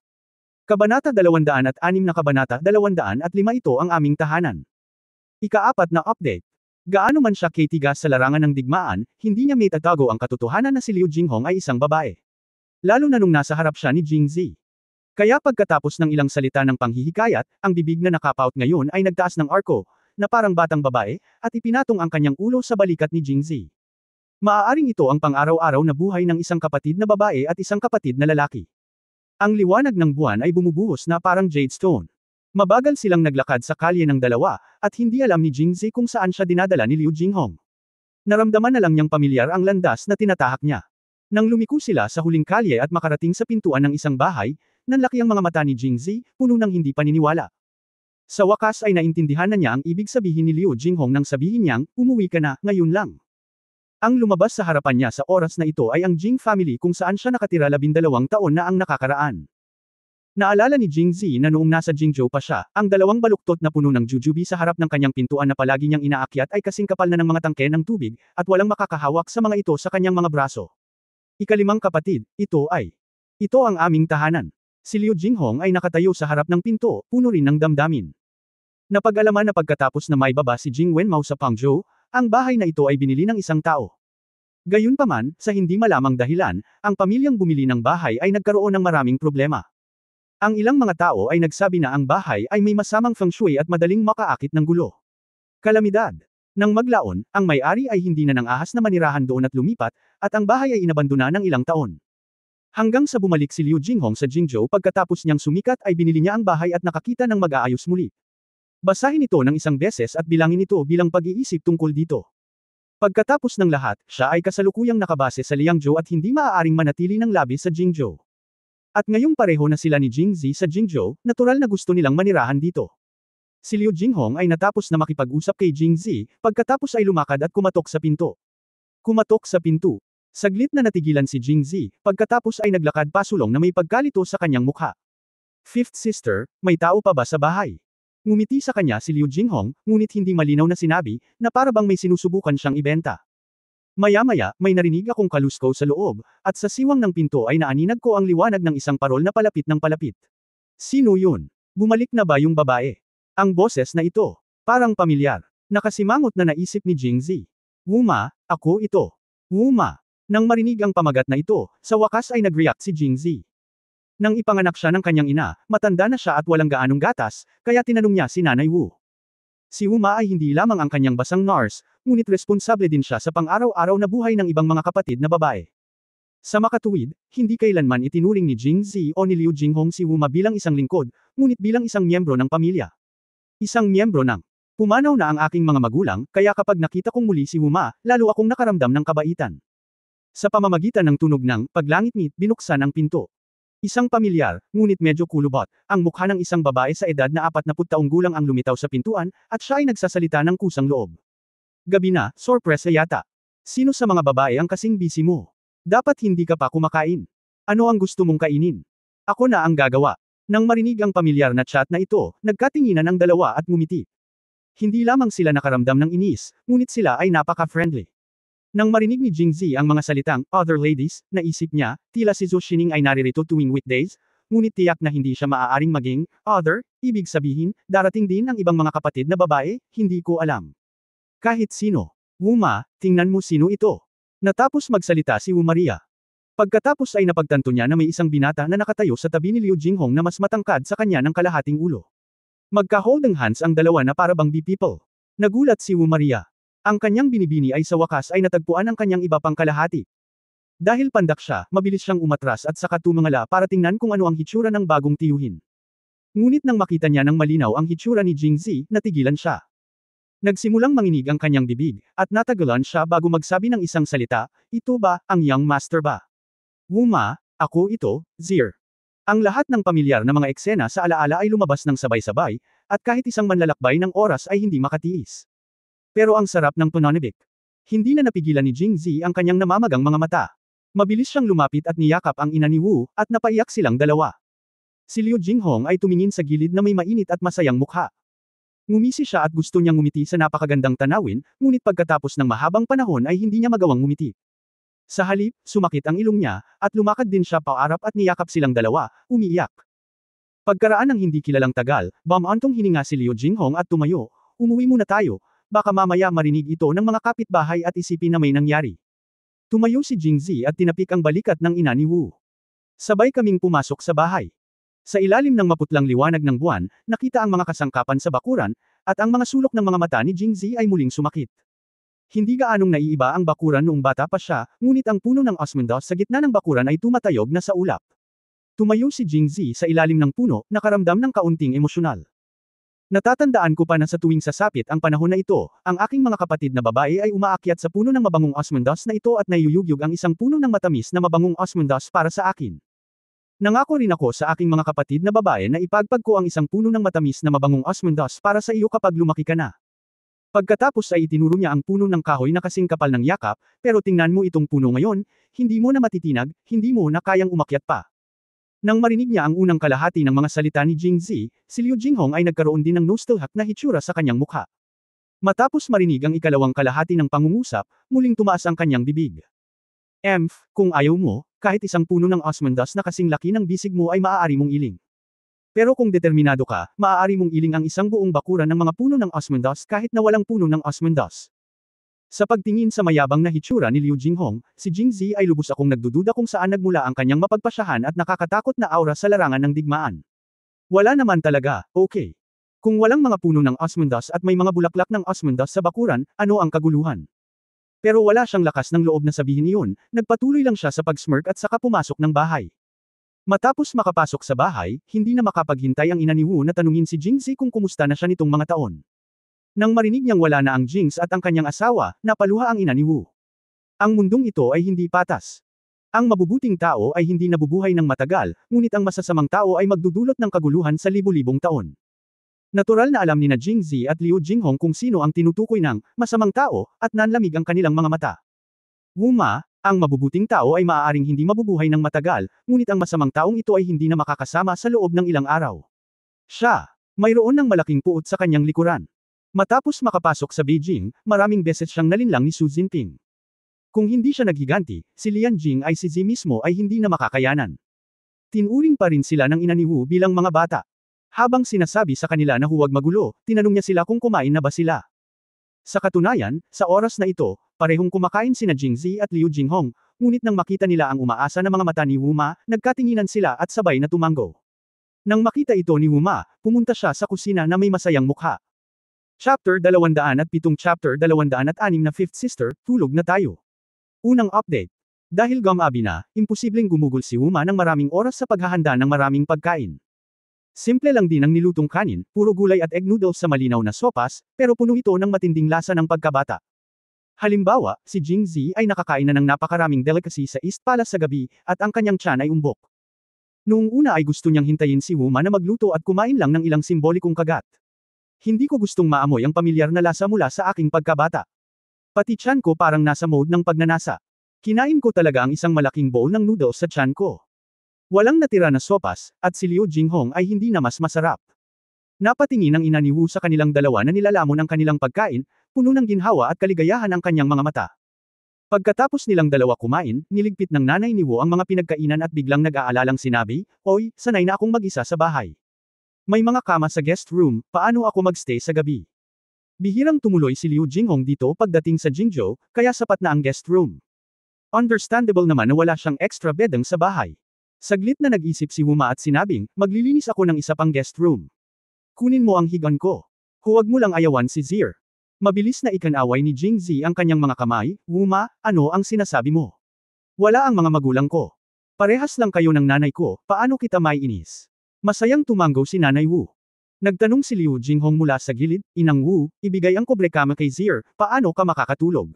Kabanata 206 na Kabanata 205 ito ang aming tahanan. Ika-4 na update. Gaano man siya katigas sa larangan ng digmaan, hindi niya maitatago ang katotohanan na si Liu Jinghong ay isang babae. Lalo na nung nasa harap siya ni Jing Zi. Kaya pagkatapos ng ilang salita ng panghihikayat, ang bibig na nakapout ngayon ay nagtaas ng arko, na parang batang babae, at ipinatong ang kanyang ulo sa balikat ni Jing Zi. Maaaring ito ang pang-araw-araw na buhay ng isang kapatid na babae at isang kapatid na lalaki. Ang liwanag ng buwan ay bumubuhos na parang jade stone. Mabagal silang naglakad sa kalye ng dalawa, at hindi alam ni Jingzi kung saan siya dinadala ni Liu Jinghong. Naramdaman na lang niyang pamilyar ang landas na tinatahak niya. Nang lumiko sila sa huling kalye at makarating sa pintuan ng isang bahay, nanlaki ang mga mata ni Jingzi, puno ng hindi paniniwala. Sa wakas ay naintindihan na niya ang ibig sabihin ni Liu Jinghong nang sabihin niyang, umuwi ka na, ngayon lang. Ang lumabas sa harapan niya sa oras na ito ay ang Jing family kung saan siya nakatira 12 taon na ang nakakaraan. Naalala ni Jingzi na noong nasa Jingzhou pa siya, ang dalawang baluktot na puno ng jujubi sa harap ng kanyang pintuan na palagi niyang inaakyat ay kasing kapal na ng mga tangke ng tubig, at walang makakahawak sa mga ito sa kanyang mga braso. Ikalimang kapatid, ito ang aming tahanan. Si Liu Jinghong ay nakatayo sa harap ng pinto, puno rin ng damdamin. Napag-alaman na pagkatapos na may baba si Jing Wenmao sa Pangzhou, ang bahay na ito ay binili ng isang tao. Gayunpaman, sa hindi malamang dahilan, ang pamilyang bumili ng bahay ay nagkaroon ng maraming problema. Ang ilang mga tao ay nagsabi na ang bahay ay may masamang feng shui at madaling makaakit ng gulo. Kalamidad. Nang maglaon, ang may-ari ay hindi na nang ahas na manirahan doon at lumipat, at ang bahay ay inabandona ng ilang taon. Hanggang sa bumalik si Liu Jinghong sa Jingzhou pagkatapos niyang sumikat ay binili niya ang bahay at nakakita ng mag-aayos muli. Basahin ito ng isang beses at bilangin ito bilang pag-iisip tungkol dito. Pagkatapos ng lahat, siya ay kasalukuyang nakabase sa Liangzhou at hindi maaaring manatili ng labis sa Jingzhou. At ngayong pareho na sila ni Jingzi sa Jingzhou, natural na gusto nilang manirahan dito. Si Liu Jinghong ay natapos na makipag-usap kay Jingzi, pagkatapos ay lumakad at kumatok sa pinto. Kumatok sa pinto. Saglit na natigilan si Jingzi, pagkatapos ay naglakad pasulong na may pagkalito sa kanyang mukha. Fifth sister, may tao pa ba sa bahay? Ngumiti sa kanya si Liu Jinghong, ngunit hindi malinaw na sinabi, na para bang may sinusubukan siyang ibenta. Maya-maya, may narinig akong kaluskaw sa loob, at sa siwang ng pinto ay naaninag ko ang liwanag ng isang parol na palapit ng palapit. Sino yun? Bumalik na ba yung babae? Ang boses na ito. Parang pamilyar. Nakasimangot na naisip ni Jingzi. Wuma, ako ito. Wuma. Nang marinig ang pamagat na ito, sa wakas ay nag-react si Jingzi. Nang ipanganak siya ng kanyang ina, matanda na siya at walang gaanong gatas, kaya tinanong niya si Nanay Wu. Si Wuma ay hindi lamang ang kanyang basang nurse, ngunit responsable din siya sa pang-araw-araw na buhay ng ibang mga kapatid na babae. Sa makatuwid, hindi kailanman itinuring ni Jingzi o ni Liu Jinghong si Wuma bilang isang lingkod, ngunit bilang isang miyembro ng pamilya. Isang miyembro ng pumanaw na ang aking mga magulang, kaya kapag nakita kong muli si Wuma, lalo akong nakaramdam ng kabaitan. Sa pamamagitan ng tunog ng paglangit-ngit, binuksan ang pinto. Isang pamilyar, ngunit medyo kulubot, ang mukha ng isang babae sa edad na 40 taong gulang ang lumitaw sa pintuan, at siya ay nagsasalita ng kusang loob. Gabi na, sorpresa yata. Sino sa mga babae ang kasing busy mo? Dapat hindi ka pa kumakain. Ano ang gusto mong kainin? Ako na ang gagawa. Nang marinig ang pamilyar na chat na ito, nagkatinginan ang dalawa at ngumiti. Hindi lamang sila nakaramdam ng inis, ngunit sila ay napaka-friendly. Nang marinig ni Jingzi ang mga salitang, other ladies, naisip niya, tila si Zhou Xining ay naririto tuwing weekdays, ngunit tiyak na hindi siya maaaring maging, other, ibig sabihin, darating din ang ibang mga kapatid na babae, hindi ko alam. Kahit sino. Wuma, tingnan mo sino ito. Natapos magsalita si Wu Maria. Pagkatapos ay napagtanto niya na may isang binata na nakatayo sa tabi ni Liu Jinghong na mas matangkad sa kanya ng kalahating ulo. Magka-holding hands ang dalawa na para bang B-people. Nagulat si Wu Maria. Ang kanyang binibini ay sa wakas ay natagpuan ang kanyang iba pang kalahati. Dahil pandak siya, mabilis siyang umatras at saka tumangala para tingnan kung ano ang hitsura ng bagong tiyuhin. Ngunit nang makita niya ng malinaw ang hitsura ni Jingzi, natigilan siya. Nagsimulang manginig ang kanyang bibig, at natagalan siya bago magsabi ng isang salita, ito ba, ang young master ba? Wuma, ako ito, Zir. Ang lahat ng pamilyar na mga eksena sa alaala ay lumabas ng sabay-sabay, at kahit isang manlalakbay ng oras ay hindi makatiis. Pero ang sarap ng pananabik. Hindi na napigilan ni Jingzi ang kanyang namamagang mga mata. Mabilis siyang lumapit at niyakap ang ina ni Wu, at napaiyak silang dalawa. Si Liu Jinghong ay tumingin sa gilid na may mainit at masayang mukha. Ngumisi siya at gusto niyang ngumiti sa napakagandang tanawin, ngunit pagkatapos ng mahabang panahon ay hindi niya magawang ngumiti. Sa halip, sumakit ang ilong niya, at lumakad din siya paarap at niyakap silang dalawa, umiiyak. Pagkaraan ng hindi kilalang tagal, bumantong hininga si Liu Jinghong at tumayo, umuwi muna tayo, baka mamaya marinig ito ng mga kapitbahay at isipin na may nangyari. Tumayo si Jingzi at tinapik ang balikat ng ina ni Wu. Sabay kaming pumasok sa bahay. Sa ilalim ng maputlang liwanag ng buwan, nakita ang mga kasangkapan sa bakuran, at ang mga sulok ng mga mata ni Jingzi ay muling sumakit. Hindi gaanong naiiba ang bakuran noong bata pa siya, ngunit ang puno ng osmundos sa gitna ng bakuran ay tumatayog na sa ulap. Tumayo si Jingzi sa ilalim ng puno, nakaramdam ng kaunting emosyonal. Natatandaan ko pa na sa tuwing sasapit ang panahon na ito, ang aking mga kapatid na babae ay umaakyat sa puno ng mabangong osmundos na ito at naiuyugyug ang isang puno ng matamis na mabangong osmundos para sa akin. Nangako rin ako sa aking mga kapatid na babae na ipagpag ko ang isang puno ng matamis na mabangong osmundos para sa iyo kapag lumaki ka na. Pagkatapos ay itinuro niya ang puno ng kahoy na kasing kapal ng yakap, pero tingnan mo itong puno ngayon, hindi mo na matitinag, hindi mo na kayang umakyat pa. Nang marinig niya ang unang kalahati ng mga salita ni Jingzi, si Liu Jinghong ay nagkaroon din ng nostalgic na hitsura sa kanyang mukha. Matapos marinig ang ikalawang kalahati ng pangungusap, muling tumaas ang kanyang bibig. Kung ayaw mo, kahit isang puno ng osmundos na kasing laki ng bisig mo ay maaari mong iling. Pero kung determinado ka, maaari mong iling ang isang buong bakuran ng mga puno ng osmundos kahit na walang puno ng osmundos. Sa pagtingin sa mayabang na hitsura ni Liu Jinghong, si Jingzi ay lubos akong nagdududa kung saan nagmula ang kanyang mapagpasyahan at nakakatakot na aura sa larangan ng digmaan. Wala naman talaga, okay. Kung walang mga puno ng osmundos at may mga bulaklak ng osmundos sa bakuran, ano ang kaguluhan? Pero wala siyang lakas ng loob na sabihin iyon, nagpatuloy lang siya sa pag-smirk at saka pumasok ng bahay. Matapos makapasok sa bahay, hindi na makapaghintay ang ina ni Wu na tanungin si Jingzi kung kumusta na siya nitong mga taon. Nang marinig niyang wala na ang Jings at ang kanyang asawa, napaluha ang ina ni Wu. Ang mundong ito ay hindi patas. Ang mabubuting tao ay hindi nabubuhay ng matagal, ngunit ang masasamang tao ay magdudulot ng kaguluhan sa libu-libong taon. Natural na alam ni na Jingzi at Liu Jinghong kung sino ang tinutukoy ng masamang tao at nanlamig ang kanilang mga mata. Wu Ma, ang mabubuting tao ay maaaring hindi mabubuhay ng matagal, ngunit ang masamang taong ito ay hindi na makakasama sa loob ng ilang araw. Siya, mayroon ng malaking puot sa kanyang likuran. Matapos makapasok sa Beijing, maraming beses siyang nalinlang ni Xu Jinping. Kung hindi siya naghiganti, si Lian Jing ay si Zi mismo ay hindi na makakayanan. Tinuring pa rin sila ng ina ni Wu bilang mga bata. Habang sinasabi sa kanila na huwag magulo, tinanong niya sila kung kumain na ba sila. Sa katunayan, sa oras na ito, parehong kumakain sina Jingzi at Liu Jinghong, ngunit nang makita nila ang umaasa na mga mata ni Wu Ma, nagkatinginan sila at sabay na tumanggo. Nang makita ito ni Wu Ma, pumunta siya sa kusina na may masayang mukha. Chapter 207 Chapter 206 na Fifth Sister, tulog na tayo. Unang update. Dahil gumabi na, imposibleng gumugol si Wu Ma ng maraming oras sa paghahanda ng maraming pagkain. Simple lang din ang nilutong kanin, puro gulay at egg noodles sa malinaw na sopas, pero puno ito ng matinding lasa ng pagkabata. Halimbawa, si Jingzi ay nakakain na ng napakaraming delicacy sa East Palace sa gabi, at ang kanyang tiyan ay umbok. Noong una ay gusto niyang hintayin si Wu Ma na magluto at kumain lang ng ilang simbolikong kagat. Hindi ko gustong maamoy ang pamilyar na lasa mula sa aking pagkabata. Pati tiyan ko parang nasa mode ng pagnanasa. Kinain ko talaga ang isang malaking bowl ng noodles sa tiyan ko. Walang natira na sopas, at si Liu Jinghong ay hindi na mas masarap. Napatingin ang ina ni Wu sa kanilang dalawa na nilalamon ang kanilang pagkain, puno ng ginhawa at kaligayahan ang kanyang mga mata. Pagkatapos nilang dalawa kumain, niligpit ng nanay ni Wu ang mga pinagkainan at biglang nag-aalalang sinabi, "Oy, sanay na akong mag-isa sa bahay. May mga kama sa guest room, paano ako magstay sa gabi?" Bihirang tumuloy si Liu Jinghong dito pagdating sa Jingzhou, kaya sapat na ang guest room. Understandable naman na wala siyang extra bedeng sa bahay. Saglit na nag-isip si Wu Ma at sinabing, "Maglilinis ako ng isa pang guest room. Kunin mo ang higan ko. Huwag mo lang ayawan si Zier." Mabilis na ikanaway ni Jingzi ang kanyang mga kamay, "Wu Ma, ano ang sinasabi mo? Wala ang mga magulang ko. Parehas lang kayo ng nanay ko, paano kita maiinis?" Masayang tumanggo si Nanay Wu. Nagtanong si Liu Jinghong mula sa gilid, "Inang Wu, ibigay ang kobre kama kay Zier, paano ka makakatulog?"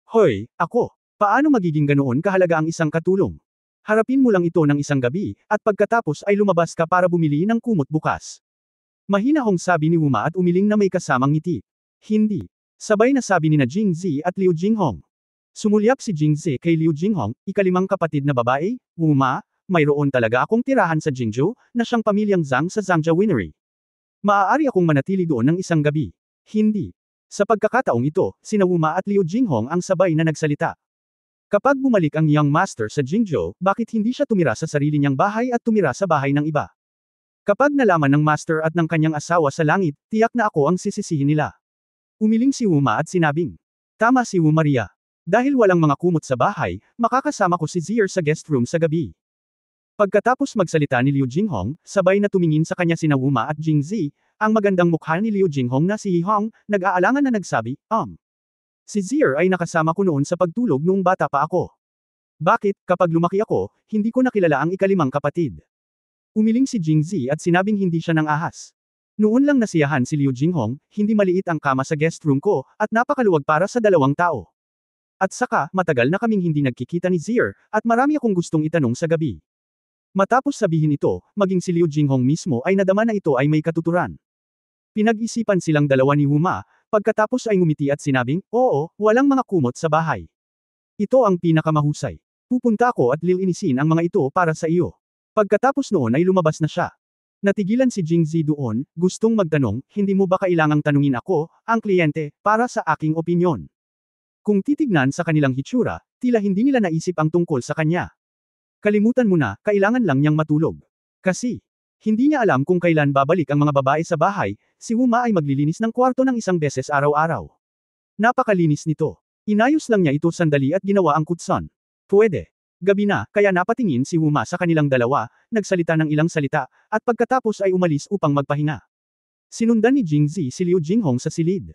"Hoy, ako, paano magiging ganoon kahalaga ang isang katulong? Harapin mo lang ito ng isang gabi, at pagkatapos ay lumabas ka para bumili ng kumot bukas." Mahinahong sabi ni Wu Ma at umiling na may kasamang ngiti. "Hindi." Sabay na sabi ni na Jingzi at Liu Jinghong. Sumulyap si Jingzi kay Liu Jinghong, ikalimang kapatid na babae, "Wu Ma, mayroon talaga akong tirahan sa Jingzhou, na siyang pamilyang Zhang sa Zhangja Winery. Maaari akong manatili doon ng isang gabi." "Hindi." Sa pagkakataong ito, sina Wu Ma at Liu Jinghong ang sabay na nagsalita. Kapag bumalik ang young master sa Jingzhou, bakit hindi siya tumira sa sarili niyang bahay at tumira sa bahay ng iba? Kapag nalaman ng master at ng kanyang asawa sa langit, tiyak na ako ang sisisihin nila. Umiling si Wu Ma at sinabing, "Tama si Wu Maria. Dahil walang mga kumot sa bahay, makakasama ko si Zier sa guest room sa gabi." Pagkatapos magsalita ni Liu Jinghong, sabay na tumingin sa kanya sina Wu Ma at Jingzi, ang magandang mukha ni Liu Jinghong na si Yihong, nag-aalangan na nagsabi, Si Zier ay nakasama ko noon sa pagtulog noong bata pa ako. Bakit, kapag lumaki ako, hindi ko nakilala ang ikalimang kapatid? Umiling si Jingzi at sinabing hindi siya nang ahas. Noon lang nasiyahan si Liu Jinghong, hindi maliit ang kama sa guest room ko, at napakaluwag para sa 2 tao. At saka, matagal na kaming hindi nagkikita ni Zier, at marami akong gustong itanong sa gabi. Matapos sabihin ito, maging si Liu Jinghong mismo ay nadama na ito ay may katuturan. Pinag-isipan silang dalawa ni Huma, pagkatapos ay ngumiti at sinabing, oo, walang mga kumot sa bahay. Ito ang pinakamahusay. Pupunta ako at lilinisin ang mga ito para sa iyo. Pagkatapos noon ay lumabas na siya. Natigilan si Jingzi doon, gustong magtanong, hindi mo ba kailangang tanungin ako, ang kliyente, para sa aking opinyon? Kung titignan sa kanilang hitsura, tila hindi nila naisip ang tungkol sa kanya. Kalimutan mo na, kailangan lang niyang matulog. Kasi, hindi niya alam kung kailan babalik ang mga babae sa bahay, si Huma ay maglilinis ng kwarto ng 1 beses araw-araw. Napakalinis nito. Inayos lang niya ito sandali at ginawa ang kutson. Pwede. Gabi na, kaya napatingin si Huma sa kanilang dalawa, nagsalita ng ilang salita, at pagkatapos ay umalis upang magpahinga. Sinundan ni Jingzi si Liu Jinghong sa silid.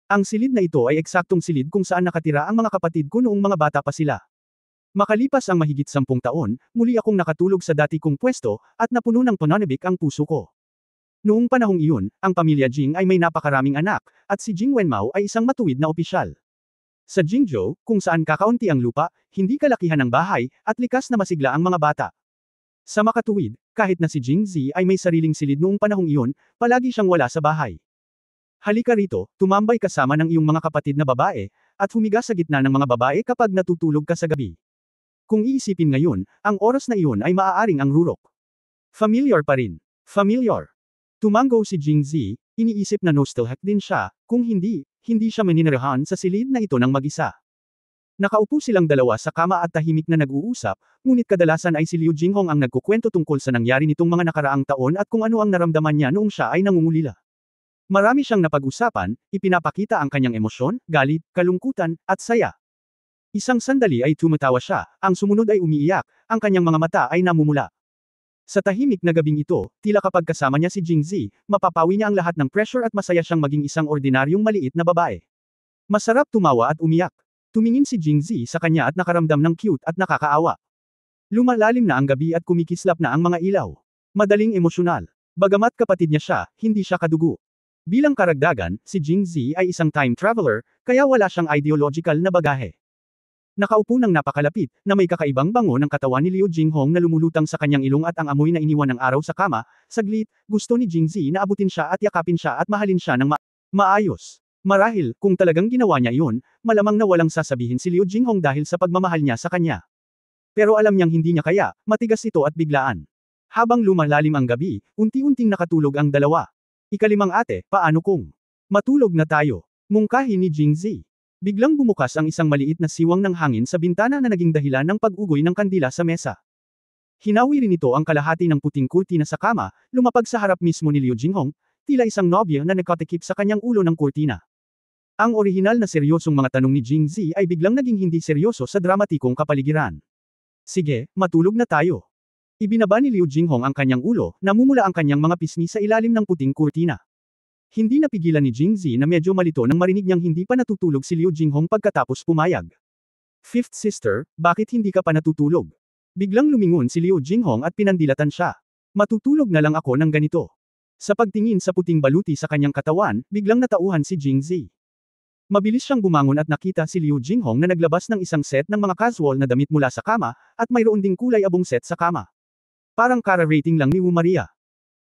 Ang silid na ito ay eksaktong silid kung saan nakatira ang mga kapatid ko noong mga bata pa sila. Makalipas ang mahigit 10 taon, muli akong nakatulog sa dati kong pwesto, at napuno ng pananabik ang puso ko. Noong panahong iyon, ang pamilya Jing ay may napakaraming anak, at si Jing Wenmao ay isang matuwid na opisyal. Sa Jingzhou, kung saan kakaunti ang lupa, hindi kalakihan ng bahay, at likas na masigla ang mga bata. Sa makatuwid, kahit na si Jingzi ay may sariling silid noong panahong iyon, palagi siyang wala sa bahay. Halika rito, tumambay kasama ng iyong mga kapatid na babae, at humiga sa gitna ng mga babae kapag natutulog ka sa gabi. Kung iisipin ngayon, ang oras na iyon ay maaaring ang rurok. Familiar pa rin. Familiar. Tumango si Jingzi, iniisip na nostalgic din siya, kung hindi siya maninirahan sa silid na ito ng mag-isa. Nakaupo silang dalawa sa kama at tahimik na nag-uusap, ngunit kadalasan ay si Liu Jinghong ang nagkukwento tungkol sa nangyari nitong mga nakaraang taon at kung ano ang naramdaman niya noong siya ay nangungulila. Marami siyang napag-usapan, ipinapakita ang kanyang emosyon, galit, kalungkutan, at saya. Isang sandali ay tumatawa siya, ang sumunod ay umiiyak, ang kanyang mga mata ay namumula. Sa tahimik na gabing ito, tila kapag kasama niya si Jingzi, mapapawi niya ang lahat ng pressure at masaya siyang maging isang ordinaryong maliit na babae. Masarap tumawa at umiyak. Tumingin si Jingzi sa kanya at nakaramdam ng cute at nakakaawa. Lumalalim na ang gabi at kumikislap na ang mga ilaw. Madaling emosyonal. Bagamat kapatid niya siya, hindi siya kadugo. Bilang karagdagan, si Jingzi ay isang time traveler, kaya wala siyang ideological na bagahe. Nakaupo ng napakalapit, na may kakaibang bango ng katawan ni Liu Jinghong na lumulutang sa kanyang ilong at ang amoy na iniwan ng araw sa kama, saglit, gusto ni Jingzi na abutin siya at yakapin siya at mahalin siya ng maayos. Marahil, kung talagang ginawa niya iyon, malamang na walang sasabihin si Liu Jinghong dahil sa pagmamahal niya sa kanya. Pero alam niyang hindi niya kaya, matigas ito at biglaan. Habang lumalalim ang gabi, unti-unting nakatulog ang dalawa. Ikalimang ate, paano kung matulog na tayo? Mungkahi ni Jingzi. Biglang bumukas ang isang maliit na siwang ng hangin sa bintana na naging dahilan ng pag-ugoy ng kandila sa mesa. Hinawi rin ito ang kalahati ng puting kurtina sa kama, lumapag sa harap mismo ni Liu Jinghong, tila isang nobya na nagkatikip sa kanyang ulo ng kurtina. Ang orihinal na seryosong mga tanong ni Jingzi ay biglang naging hindi seryoso sa dramatikong kapaligiran. Sige, matulog na tayo. Ibinaba ni Liu Jinghong ang kanyang ulo, namumula ang kanyang mga pisngi sa ilalim ng puting kurtina. Hindi napigilan ni Jingzi na medyo malito nang marinig niyang hindi pa natutulog si Liu Jinghong pagkatapos pumayag. Fifth sister, bakit hindi ka pa natutulog? Biglang lumingon si Liu Jinghong at pinandilatan siya. Matutulog na lang ako ng ganito. Sa pagtingin sa puting baluti sa kanyang katawan, biglang natauhan si Jingzi. Mabilis siyang bumangon at nakita si Liu Jinghong na naglabas ng isang set ng mga casual na damit mula sa kama, at mayroon ding kulay abong set sa kama. Parang kara-rating lang ni Maria.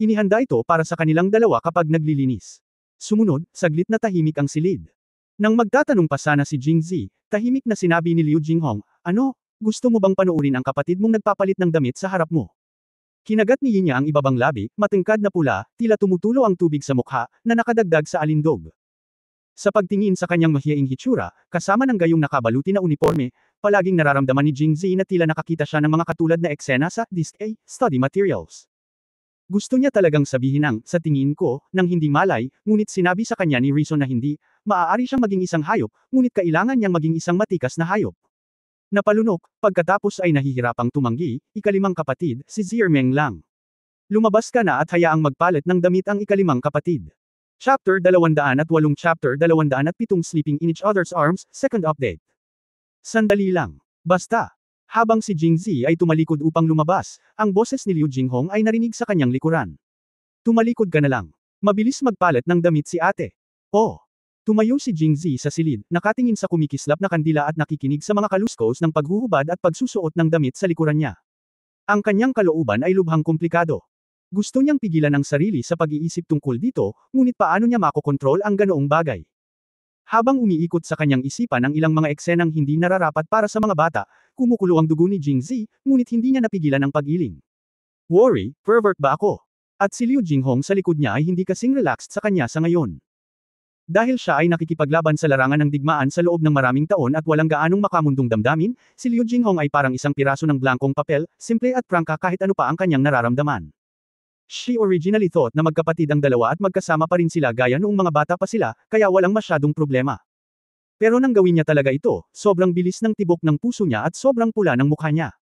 Inihanda ito para sa kanilang dalawa kapag naglilinis. Sumunod, saglit na tahimik ang silid. Nang magtatanong pa sana si Jingzi, tahimik na sinabi ni Liu Jinghong, ano, gusto mo bang panuurin ang kapatid mong nagpapalit ng damit sa harap mo? Kinagat ni niya ang ibabang labi, matingkad na pula, tila tumutulo ang tubig sa mukha, na nakadagdag sa alindog. Sa pagtingin sa kanyang mahiyaing hitsura, kasama ng gayong nakabaluti na uniforme, palaging nararamdaman ni Jingzi na tila nakakita siya ng mga katulad na eksena sa Disc A, study materials. Gusto niya talagang sabihin ang, sa tingin ko, nang hindi malay, ngunit sinabi sa kanya ni Reason na hindi, maaari siyang maging isang hayop, ngunit kailangan niyang maging isang matikas na hayop. Napalunok, pagkatapos ay nahihirapang tumanggi, ikalimang kapatid, si Zier Meng lang. Lumabas ka na at hayaang magpalit ng damit ang ikalimang kapatid. Chapter 208 Chapter 207 Sleeping in Each Other's Arms, Second Update. Sandali lang. Basta. Habang si Jingzi ay tumalikod upang lumabas, ang boses ni Liu Jinghong ay narinig sa kanyang likuran. Tumalikod ka na lang. Mabilis magpalit ng damit si ate. Oh. Tumayo si Jingzi sa silid, nakatingin sa kumikislap na kandila at nakikinig sa mga kaluskos ng paghuhubad at pagsusuot ng damit sa likuran niya. Ang kanyang kalooban ay lubhang komplikado. Gusto niyang pigilan ang sarili sa pag-iisip tungkol dito, ngunit paano niya makokontrol ang ganoong bagay? Habang umiikot sa kanyang isipan ang ilang mga eksenang hindi nararapat para sa mga bata, kumukulo ang dugo ni Jingzi, ngunit hindi niya napigilan ang pag-iling. Worry, pervert ba ako? At si Liu Jinghong sa likod niya ay hindi kasing relaxed sa kanya sa ngayon. Dahil siya ay nakikipaglaban sa larangan ng digmaan sa loob ng maraming taon at walang gaanong makamundong damdamin, si Liu Jinghong ay parang isang piraso ng blankong papel, simple at prangka kahit ano pa ang kanyang nararamdaman. She originally thought na magkapatid ang dalawa at magkasama pa rin sila gaya noong mga bata pa sila, kaya walang masyadong problema. Pero nang gawin niya talaga ito, sobrang bilis ng tibok ng puso niya at sobrang pula ng mukha niya.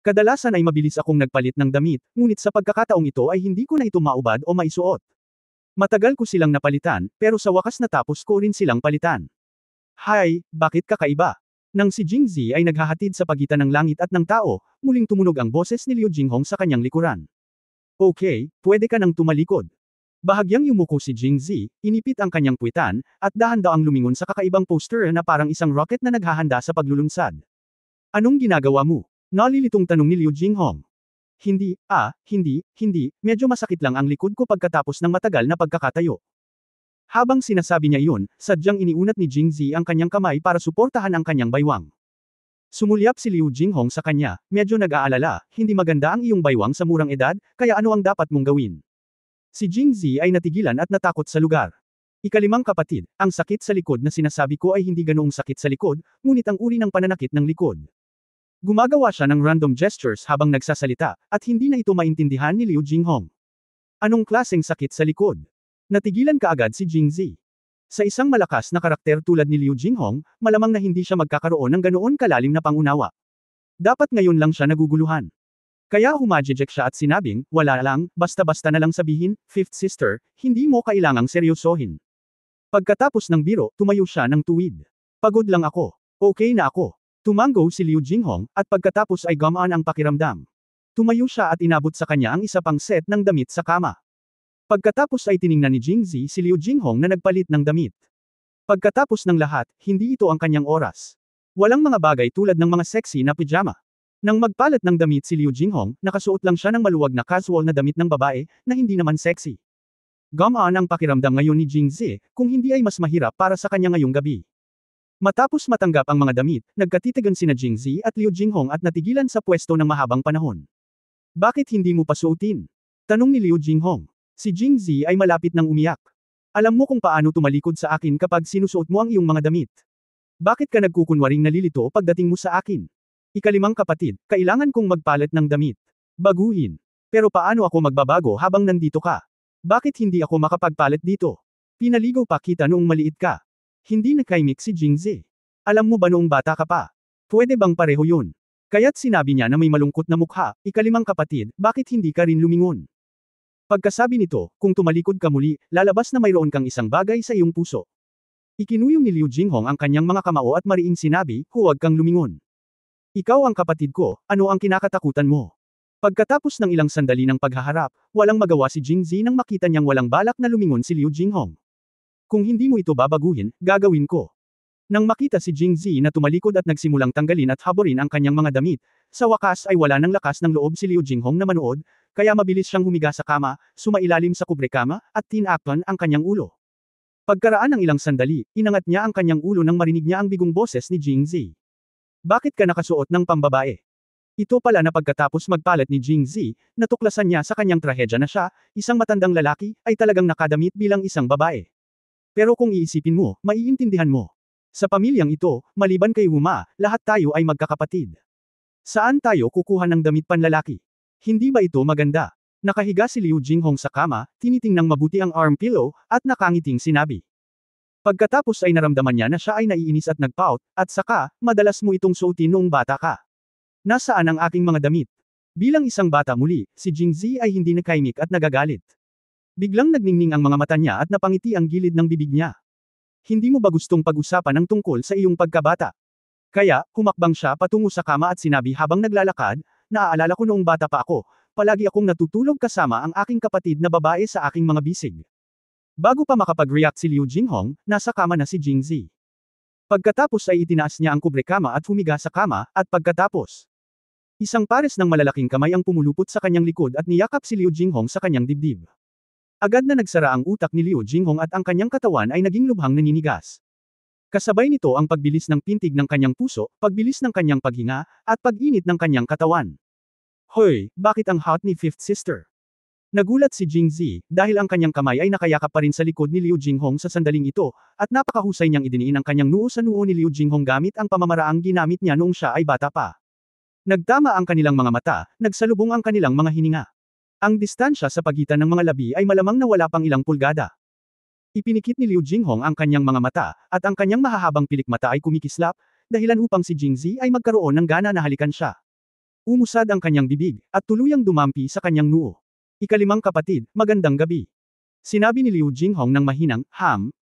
Kadalasan ay mabilis akong nagpalit ng damit, ngunit sa pagkakataong ito ay hindi ko na ito maubad o maisuot. Matagal ko silang napalitan, pero sa wakas natapos ko rin silang palitan. Hay, bakit kakaiba? Nang si Jingzi ay naghahatid sa pagitan ng langit at ng tao, muling tumunog ang boses ni Liu Jinghong sa kanyang likuran. Okay, pwede ka nang tumalikod. Bahagyang yumuko si Jingzi, inipit ang kanyang puwitan, at dahan-daang lumingon sa kakaibang poster na parang isang rocket na naghahanda sa paglulunsad. Anong ginagawa mo? Nalilitong tanong ni Liu Jinghong. Hindi, medyo masakit lang ang likod ko pagkatapos ng matagal na pagkakatayo. Habang sinasabi niya iyon, sadyang iniunat ni Jingzi ang kanyang kamay para suportahan ang kanyang baywang. Sumulyap si Liu Jinghong sa kanya, medyo nag-aalala, hindi maganda ang iyong baywang sa murang edad, kaya ano ang dapat mong gawin? Si Jingzi ay natigilan at natakot sa lugar. Ikalimang kapatid, ang sakit sa likod na sinasabi ko ay hindi ganoong sakit sa likod, ngunit ang uri ng pananakit ng likod. Gumagawa siya ng random gestures habang nagsasalita, at hindi na ito maintindihan ni Liu Jinghong. Anong klaseng sakit sa likod? Natigilan kaagad si Jingzi. Sa isang malakas na karakter tulad ni Liu Jinghong, malamang na hindi siya magkakaroon ng ganoon kalalim na pangunawa. Dapat ngayon lang siya naguguluhan. Kaya humajejek siya at sinabing, wala lang, basta-basta na lang sabihin, fifth sister, hindi mo kailangang seryosohin. Pagkatapos ng biro, tumayo siya ng tuwid. Pagod lang ako. Okay na ako. Tumango si Liu Jinghong, at pagkatapos ay gumaan ang pakiramdam. Tumayo siya at inabot sa kanya ang isa pang set ng damit sa kama. Pagkatapos ay tiningnan ni Jingzi si Liu Jinghong na nagpalit ng damit. Pagkatapos ng lahat, hindi ito ang kanyang oras. Walang mga bagay tulad ng mga sexy na pijama. Nang magpalit ng damit si Liu Jinghong, nakasuot lang siya ng maluwag na casual na damit ng babae, na hindi naman sexy. Gumaan ang pakiramdam ngayon ni Jingzi, kung hindi ay mas mahirap para sa kanya ngayong gabi. Matapos matanggap ang mga damit, nagkatitigan sina Jingzi at Liu Jinghong at natigilan sa pwesto ng mahabang panahon. Bakit hindi mo pa suotin? Tanong ni Liu Jinghong. Si Jingzi ay malapit nang umiyak. Alam mo kung paano tumalikod sa akin kapag sinusuot mo ang iyong mga damit. Bakit ka nagkukunwaring nalilito pagdating mo sa akin? Ikalimang kapatid, kailangan kong magpalit ng damit. Baguhin. Pero paano ako magbabago habang nandito ka? Bakit hindi ako makapagpalit dito? Pinaligaw pa kita noong maliit ka. Hindi nakaimik si Jingzi. Alam mo ba noong bata ka pa? Pwede bang pareho yun? Kaya't sinabi niya na may malungkot na mukha, ikalimang kapatid, bakit hindi ka rin lumingon? Pagkasabi nito, kung tumalikod ka muli, lalabas na mayroon kang isang bagay sa iyong puso. Ikinuyong ni Liu Jinghong ang kanyang mga kamao at mariing sinabi, huwag kang lumingon. Ikaw ang kapatid ko, ano ang kinakatakutan mo? Pagkatapos ng ilang sandali ng paghaharap, walang magawa si Jingzi nang makita niyang walang balak na lumingon si Liu Jinghong. Kung hindi mo ito babaguhin, gagawin ko. Nang makita si Jingzi na tumalikod at nagsimulang tanggalin at haburin ang kanyang mga damit, sa wakas ay wala ng lakas ng loob si Liu Jinghong na manood, kaya mabilis siyang humiga sa kama, sumailalim sa kubrekama, at tinakpan ang kanyang ulo. Pagkaraan ng ilang sandali, inangat niya ang kanyang ulo nang marinig niya ang bigong boses ni Jingzi. Bakit ka nakasuot ng pambabae? Ito pala na pagkatapos magpalit ni Jingzi, natuklasan niya sa kanyang trahedya na siya, isang matandang lalaki, ay talagang nakadamit bilang isang babae. Pero kung iisipin mo, maiintindihan mo. Sa pamilyang ito, maliban kay Huma, lahat tayo ay magkakapatid. Saan tayo kukuha ng damit panlalaki? Hindi ba ito maganda? Nakahiga si Liu Jinghong sa kama, tinitingnang mabuti ang arm pillow, at nakangiting sinabi. Pagkatapos ay naramdaman niya na siya ay naiinis at nagpout, at saka, madalas mo itong suotin noong bata ka. Nasaan ang aking mga damit? Bilang isang bata muli, si Jingzi ay hindi nakaimik at nagagalit. Biglang nagningning ang mga mata niya at napangiti ang gilid ng bibig niya. Hindi mo ba gustong pag-usapan ang tungkol sa iyong pagkabata? Kaya, humakbang siya patungo sa kama at sinabi habang naglalakad, naaalala ko noong bata pa ako, palagi akong natutulog kasama ang aking kapatid na babae sa aking mga bisig. Bago pa makapag-react si Liu Jinghong, nasa kama na si Jingzi. Pagkatapos ay itinaas niya ang kubrekama at humiga sa kama, at pagkatapos, isang pares ng malalaking kamay ang pumulupot sa kanyang likod at niyakap si Liu Jinghong sa kanyang dibdib. Agad na nagsara ang utak ni Liu Jinghong at ang kanyang katawan ay naging lubhang naninigas. Kasabay nito ang pagbilis ng pintig ng kanyang puso, pagbilis ng kanyang paghinga, at pag-init ng kanyang katawan. Hoy, bakit ang hot ni Fifth Sister? Nagulat si Jingzi, dahil ang kanyang kamay ay nakayakap pa rin sa likod ni Liu Jinghong sa sandaling ito, at napakahusay niyang idiniin ang kanyang noo sa noo ni Liu Jinghong gamit ang pamamaraang ginamit niya noong siya ay bata pa. Nagtama ang kanilang mga mata, nagsalubong ang kanilang mga hininga. Ang distansya sa pagitan ng mga labi ay malamang na wala pang ilang pulgada. Ipinikit ni Liu Jinghong ang kanyang mga mata, at ang kanyang mahahabang pilik mata ay kumikislap, dahilan upang si Jingzi ay magkaroon ng gana na halikan siya. Umusad ang kanyang bibig, at tuluyang dumampi sa kanyang noo. Ikalimang kapatid, magandang gabi. Sinabi ni Liu Jinghong ng mahinang,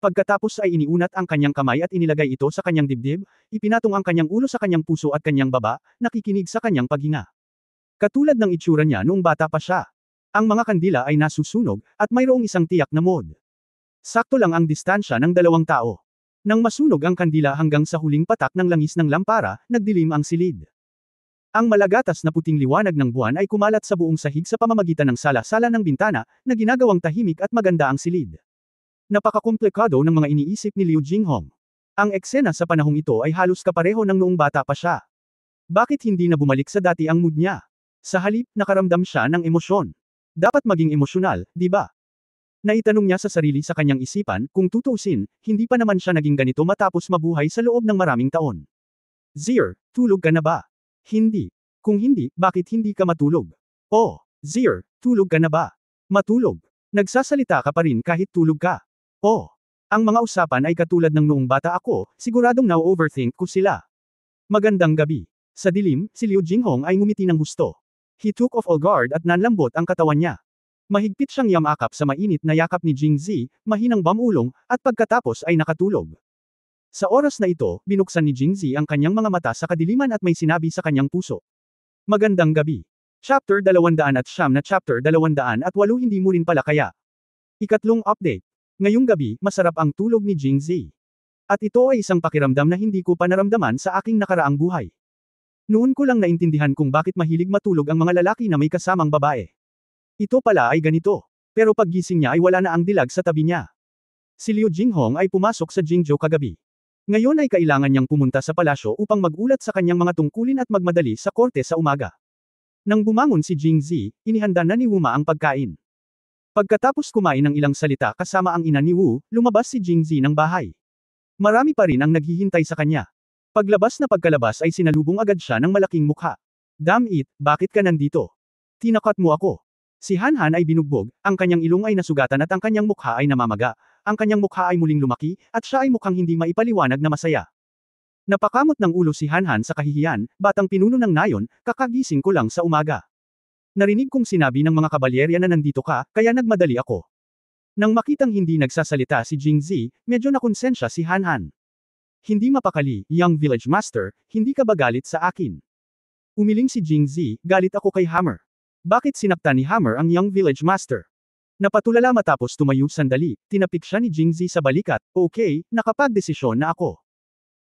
pagkatapos ay iniunat ang kanyang kamay at inilagay ito sa kanyang dibdib, ipinatong ang kanyang ulo sa kanyang puso at kanyang baba, nakikinig sa kanyang paghinga. Katulad ng itsura niya noong bata pa siya. Ang mga kandila ay nasusunog, at mayroong isang tiyak na mode. Sakto lang ang distansya ng dalawang tao. Nang masunog ang kandila hanggang sa huling patak ng langis ng lampara, nagdilim ang silid. Ang malagatas na puting liwanag ng buwan ay kumalat sa buong sahig sa pamamagitan ng sala-sala ng bintana, na ginagawang tahimik at maganda ang silid. Napakakomplikado ng mga iniisip ni Liu Jinghong. Ang eksena sa panahong ito ay halos kapareho ng noong bata pa siya. Bakit hindi na bumalik sa dati ang mood niya? Sa halip, nakaramdam siya ng emosyon. Dapat maging emosyonal, di ba? Naitanong niya sa sarili sa kanyang isipan, kung tutuusin, hindi pa naman siya naging ganito matapos mabuhay sa loob ng maraming taon. Zir, tulog ka na ba? Hindi. Kung hindi, bakit hindi ka matulog? Oh, Zir, tulog ka na ba? Matulog. Nagsasalita ka pa rin kahit tulog ka. Oh. Ang mga usapan ay katulad ng noong bata ako, siguradong na-overthink ko sila. Magandang gabi. Sa dilim, si Liu Jinghong ay ngumiti ng gusto. He took off all guard at nanlambot ang katawan niya. Mahigpit siyang yamakap sa mainit na yakap ni Jingzi, mahinang bamulong, at pagkatapos ay nakatulog. Sa oras na ito, binuksan ni Jingzi ang kanyang mga mata sa kadiliman at may sinabi sa kanyang puso. Magandang gabi. Chapter 209 na Chapter 208 hindi mo rin pala kaya. Ikatlong update. Ngayong gabi, masarap ang tulog ni Jingzi. At ito ay isang pakiramdam na hindi ko pa naramdaman sa aking nakaraang buhay. Noon ko lang naintindihan kung bakit mahilig matulog ang mga lalaki na may kasamang babae. Ito pala ay ganito. Pero paggising niya ay wala na ang dilag sa tabi niya. Si Liu Jinghong ay pumasok sa Jingzhou kagabi. Ngayon ay kailangan niyang pumunta sa palasyo upang magulat sa kanyang mga tungkulin at magmadali sa korte sa umaga. Nang bumangon si Jingzi, inihanda na ni Wuma ang pagkain. Pagkatapos kumain ng ilang salita kasama ang ina ni Wu, lumabas si Jingzi ng bahay. Marami pa rin ang naghihintay sa kanya. Paglabas na pagkalabas ay sinalubong agad siya ng malaking mukha. Damn it, bakit ka nandito? Tinakat mo ako. Si Hanhan ay binugbog, ang kanyang ilong ay nasugatan at ang kanyang mukha ay namamaga, ang kanyang mukha ay muling lumaki, at siya ay mukhang hindi maipaliwanag na masaya. Napakamot ng ulo si Hanhan sa kahihiyan, batang pinuno ng nayon, kakagising ko lang sa umaga. Narinig kong sinabi ng mga kabalyerya na nandito ka, kaya nagmadali ako. Nang makitang hindi nagsasalita si Jingzi, medyo nakonsensya si Hanhan. Hindi mapakali, young village master, hindi ka ba galit sa akin? Umiling si Jingzi, galit ako kay Hammer. Bakit sinaktan ni Hammer ang young village master? Napatulala matapos tumayo sandali, tinapik siya ni Jingzi sa balikat, okay, nakapagdesisyon na ako.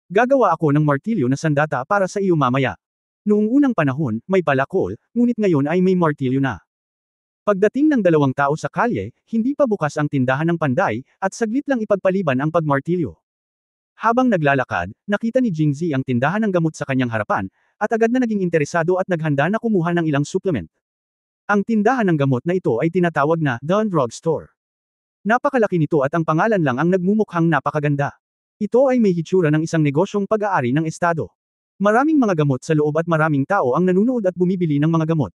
Gagawa ako ng martilyo na sandata para sa iyo mamaya. Noong unang panahon, may palakol, ngunit ngayon ay may martilyo na. Pagdating ng dalawang tao sa kalye, hindi pa bukas ang tindahan ng panday, at saglit lang ipagpaliban ang pagmartilyo. Habang naglalakad, nakita ni Jingzi ang tindahan ng gamot sa kanyang harapan, at agad na naging interesado at naghanda na kumuha ng ilang supplement. Ang tindahan ng gamot na ito ay tinatawag na Dawn Drug Store. Napakalaki nito at ang pangalan lang ang nagmumukhang napakaganda. Ito ay may hitsura ng isang negosyong pag-aari ng estado. Maraming mga gamot sa loob at maraming tao ang nanunood at bumibili ng mga gamot.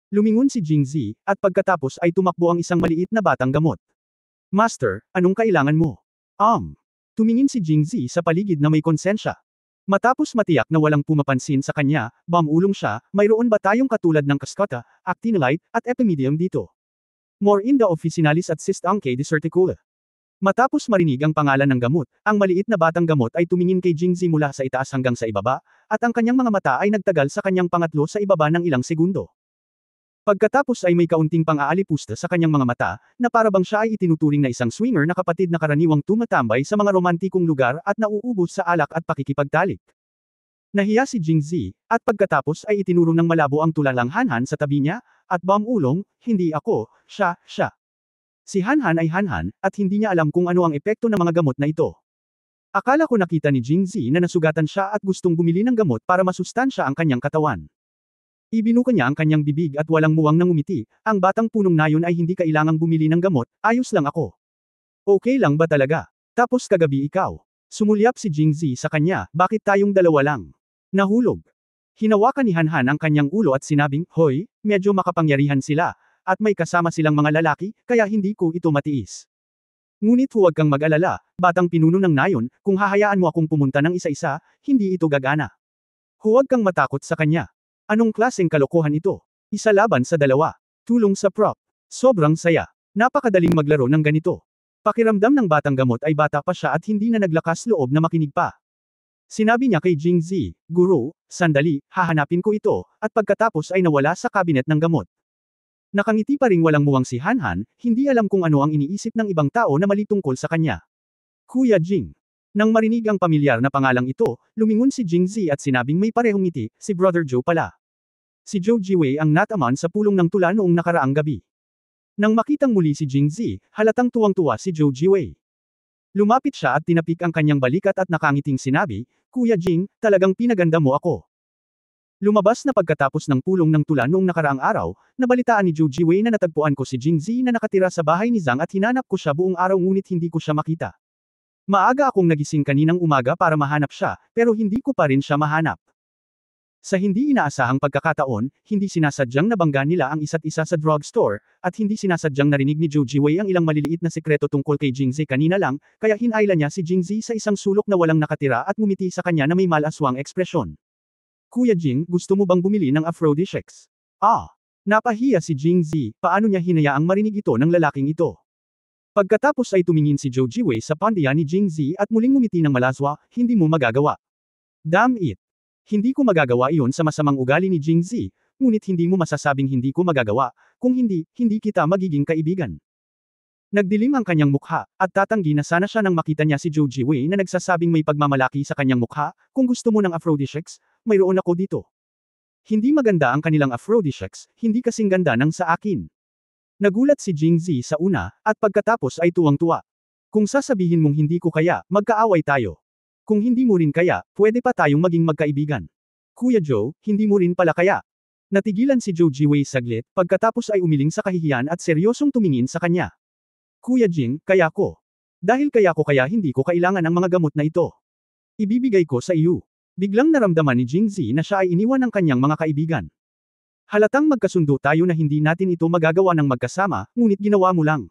Lumingon si Jingzi, at pagkatapos ay tumakbo ang isang maliit na batang gamot. Master, anong kailangan mo? Tumingin si Jingzi sa paligid na may konsensya. Matapos matiyak na walang pumapansin sa kanya, bamulong siya, mayroon ba tayong katulad ng kaskota, actinolite, at epimedium dito? More in the officinalis at cyst anque disarticula. Matapos marinig ang pangalan ng gamot, ang maliit na batang gamot ay tumingin kay Jingzi mula sa itaas hanggang sa ibaba, at ang kanyang mga mata ay nagtagal sa kanyang pangatlo sa ibaba ng ilang segundo. Pagkatapos ay may kaunting pang-aalipusta sa kanyang mga mata, na parabang siya ay itinuturing na isang swinger na kapatid na karaniwang tumatambay sa mga romantikong lugar at nauubos sa alak at pakikipagtalik. Nahiya si Jingzi, at pagkatapos ay itinuro ng malabo ang tulalang Hanhan sa tabi niya, at bamulong, hindi ako, siya. Si Hanhan ay Hanhan, at hindi niya alam kung ano ang epekto ng mga gamot na ito. Akala ko nakita ni Jingzi na nasugatan siya at gustong bumili ng gamot para masustansya ang kanyang katawan. Ibinuka niya ang kanyang bibig at walang muwang nang umiti, ang batang punong nayon ay hindi kailangang bumili ng gamot, ayos lang ako. Okay lang ba talaga? Tapos kagabi ikaw. Sumulyap si Jingzi sa kanya, bakit tayong dalawa lang? Nahulog. Hinawakan ni Hanhan ang kanyang ulo at sinabing, hoy, medyo makapangyarihan sila, at may kasama silang mga lalaki, kaya hindi ko ito matiis. Ngunit huwag kang mag-alala, batang pinuno ng nayon, kung hahayaan mo akong pumunta ng isa-isa, hindi ito gagana. Huwag kang matakot sa kanya. Anong klaseng kalokohan ito? Isa laban sa dalawa. Tulong sa prop. Sobrang saya. Napakadaling maglaro ng ganito. Pakiramdam ng batang gamot ay bata pa siya at hindi na naglakas loob na makinig pa. Sinabi niya kay Jingzi, Guru, sandali, hahanapin ko ito, at pagkatapos ay nawala sa kabinet ng gamot. Nakangiti pa ring walang muwang si Hanhan, hindi alam kung ano ang iniisip ng ibang tao na mali tungkol sa kanya. Kuya Jing. Nang marinig ang pamilyar na pangalang ito, lumingon si Jingzi at sinabing may parehong ngiti, si Brother Joe pala. Si Zhou Jiwei ang nataman sa pulong ng tula noong nakaraang gabi. Nang makitang muli si Jingzi, halatang tuwang-tuwa si Zhou Jiwei. Lumapit siya at tinapik ang kanyang balikat at nakangiting sinabi, Kuya Jing, talagang pinaganda mo ako. Lumabas na pagkatapos ng pulong ng tula noong nakaraang araw, nabalitaan ni Zhou Jiwei na natagpuan ko si Jingzi na nakatira sa bahay ni Zhang at hinanap ko siya buong araw ngunit hindi ko siya makita. Maaga akong nagising kaninang umaga para mahanap siya, pero hindi ko pa rin siya mahanap. Sa hindi inaasahang pagkakataon, hindi sinasadyang nabangga nila ang isa't isa sa drugstore, at hindi sinasadyang narinig ni Zhou Jiwei ang ilang maliliit na sekreto tungkol kay Jingzi kanina lang, kaya hinayla niya si Jingzi sa isang sulok na walang nakatira at ngumiti sa kanya na may malaswang ekspresyon. Kuya Jing, gusto mo bang bumili ng aphrodisiacs? Napahiya si Jingzi, paano niya hinayaang marinig ito ng lalaking ito? Pagkatapos ay tumingin si Zhou Jiwei sa pandiya ni Jingzi at muling ngumiti ng malaswa, hindi mo magagawa. Damn it! Hindi ko magagawa iyon sa masamang ugali ni Jingzi, ngunit hindi mo masasabing hindi ko magagawa, kung hindi, hindi kita magiging kaibigan. Nagdilim ang kanyang mukha, at tatanggi na sana siya nang makita niya si Zhou Jiwei na nagsasabing may pagmamalaki sa kanyang mukha, kung gusto mo ng aphrodisiacs, mayroon ako dito. Hindi maganda ang kanilang aphrodisiacs, hindi kasing ganda ng sa akin. Nagulat si Jingzi sa una, at pagkatapos ay tuwang-tuwa. Kung sasabihin mong hindi ko kaya, magkaaway tayo. Kung hindi mo rin kaya, pwede pa tayong maging magkaibigan. Kuya Joe, hindi mo rin pala kaya. Natigilan si Zhou Jiwei saglit, pagkatapos ay umiling sa kahihiyan at seryosong tumingin sa kanya. Kuya Jing, kaya ko. Dahil kaya ko kaya hindi ko kailangan ang mga gamot na ito. Ibibigay ko sa iyo. Biglang naramdaman ni Jingzi na siya ay iniwan ng kanyang mga kaibigan. Halatang magkasundo tayo na hindi natin ito magagawa ng magkasama, ngunit ginawa mo lang.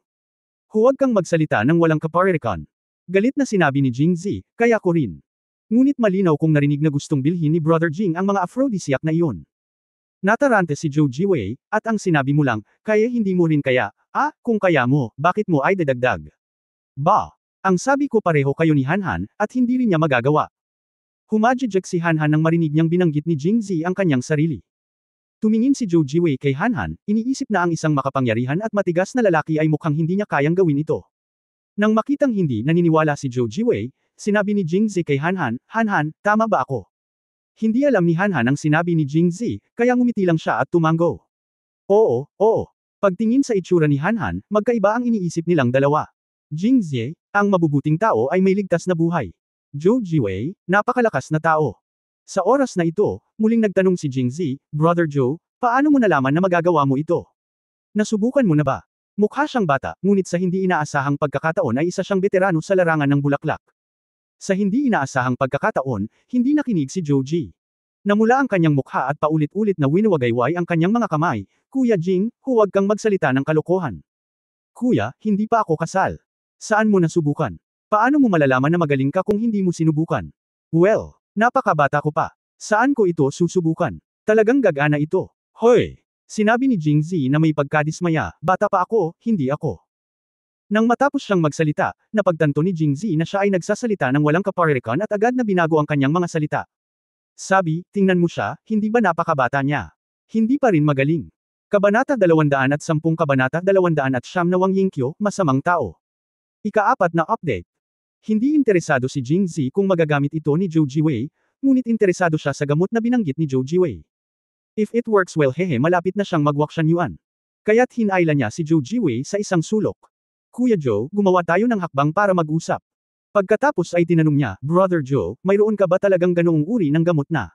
Huwag kang magsalita ng walang kaparirikan. Galit na sinabi ni Jingzi, kaya ko rin. Ngunit malinaw kong narinig na gustong bilhin ni Brother Jing ang mga aphrodisiac na iyon. Natarante si Zhou Jiwei, at ang sinabi mo lang, kaya hindi mo rin kaya, kung kaya mo, bakit mo ay dadagdag? Ang sabi ko pareho kayo ni Hanhan, at hindi rin niya magagawa. Humajijek si Hanhan nang marinig niyang binanggit ni Jingzi ang kanyang sarili. Tumingin si Zhou Jiwei kay Hanhan, iniisip na ang isang makapangyarihan at matigas na lalaki ay mukhang hindi niya kayang gawin ito. Nang makitang hindi naniniwala si Zhou Jiwei, sinabi ni Jingzi kay Hanhan, Hanhan, tama ba ako? Hindi alam ni Hanhan ang sinabi ni Jingzi, kaya ngumiti lang siya at tumango. Oo. Pagtingin sa itsura ni Hanhan, magkaiba ang iniisip nilang dalawa. Jingzi, ang mabubuting tao ay may ligtas na buhay. Zhou Jiwei, napakalakas na tao. Sa oras na ito, muling nagtanong si Jingzi, Brother Joe, paano mo nalaman na magagawa mo ito? Nasubukan mo na ba? Mukha siyang bata, ngunit sa hindi inaasahang pagkakataon ay isa siyang veterano sa larangan ng bulaklak. Sa hindi inaasahang pagkakataon, hindi nakinig si Zhou Ji. Namula ang kanyang mukha at paulit-ulit na winuwagayway ang kanyang mga kamay, Kuya Jing, huwag kang magsalita ng kalokohan. Kuya, hindi pa ako kasal. Saan mo nasubukan? Paano mo malalaman na magaling ka kung hindi mo sinubukan? Well, napakabata ko pa. Saan ko ito susubukan? Talagang gagana ito. Hoy! Sinabi ni Jingzi na may pagkadismaya, bata pa ako, hindi ako. Nang matapos siyang magsalita, napagtanto ni Jingzi na siya ay nagsasalita ng walang kaparehas at agad na binago ang kanyang mga salita. Sabi, tingnan mo siya, hindi ba napakabata niya? Hindi pa rin magaling. Kabanata 210 Kabanata 209 na Wang Yingqiu, masamang tao. Ika-4 na update. Hindi interesado si Jingzi kung magagamit ito ni Zhou Jiwei, ngunit interesado siya sa gamot na binanggit ni Zhou Jiwei. If it works well malapit na siyang mag-Wakshan Yuan. Kaya't hinailan niya si Zhou Jiwei sa isang sulok. Kuya Joe, gumawa tayo ng hakbang para mag-usap. Pagkatapos ay tinanong niya, Brother Joe, mayroon ka ba talagang ganoong uri ng gamot na?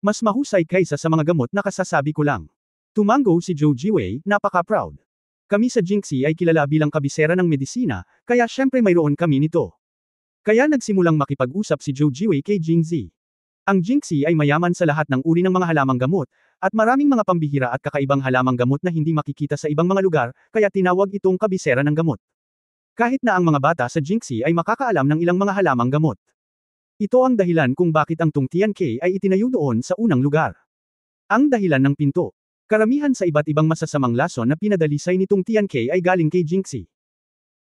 Mas mahusay kaysa sa mga gamot na kasasabi ko lang. Tumango si Zhou Jiwei, napaka-proud. Kami sa Jingxi ay kilala bilang kabisera ng medisina, kaya syempre mayroon kami nito. Kaya nagsimulang makipag-usap si Zhou Jiwei kay Jingxi. Ang Jingxi ay mayaman sa lahat ng uri ng mga halamang gamot, at maraming mga pambihira at kakaibang halamang gamot na hindi makikita sa ibang mga lugar, kaya tinawag itong kabisera ng gamot. Kahit na ang mga bata sa Jingxi ay makakaalam ng ilang mga halamang gamot. Ito ang dahilan kung bakit ang Tung Tianke ay itinayo doon sa unang lugar. Ang dahilan ng pinto. Karamihan sa iba't ibang masasamang lason na pinadalisay ni Tung Tianke ay galing kay Jingxi.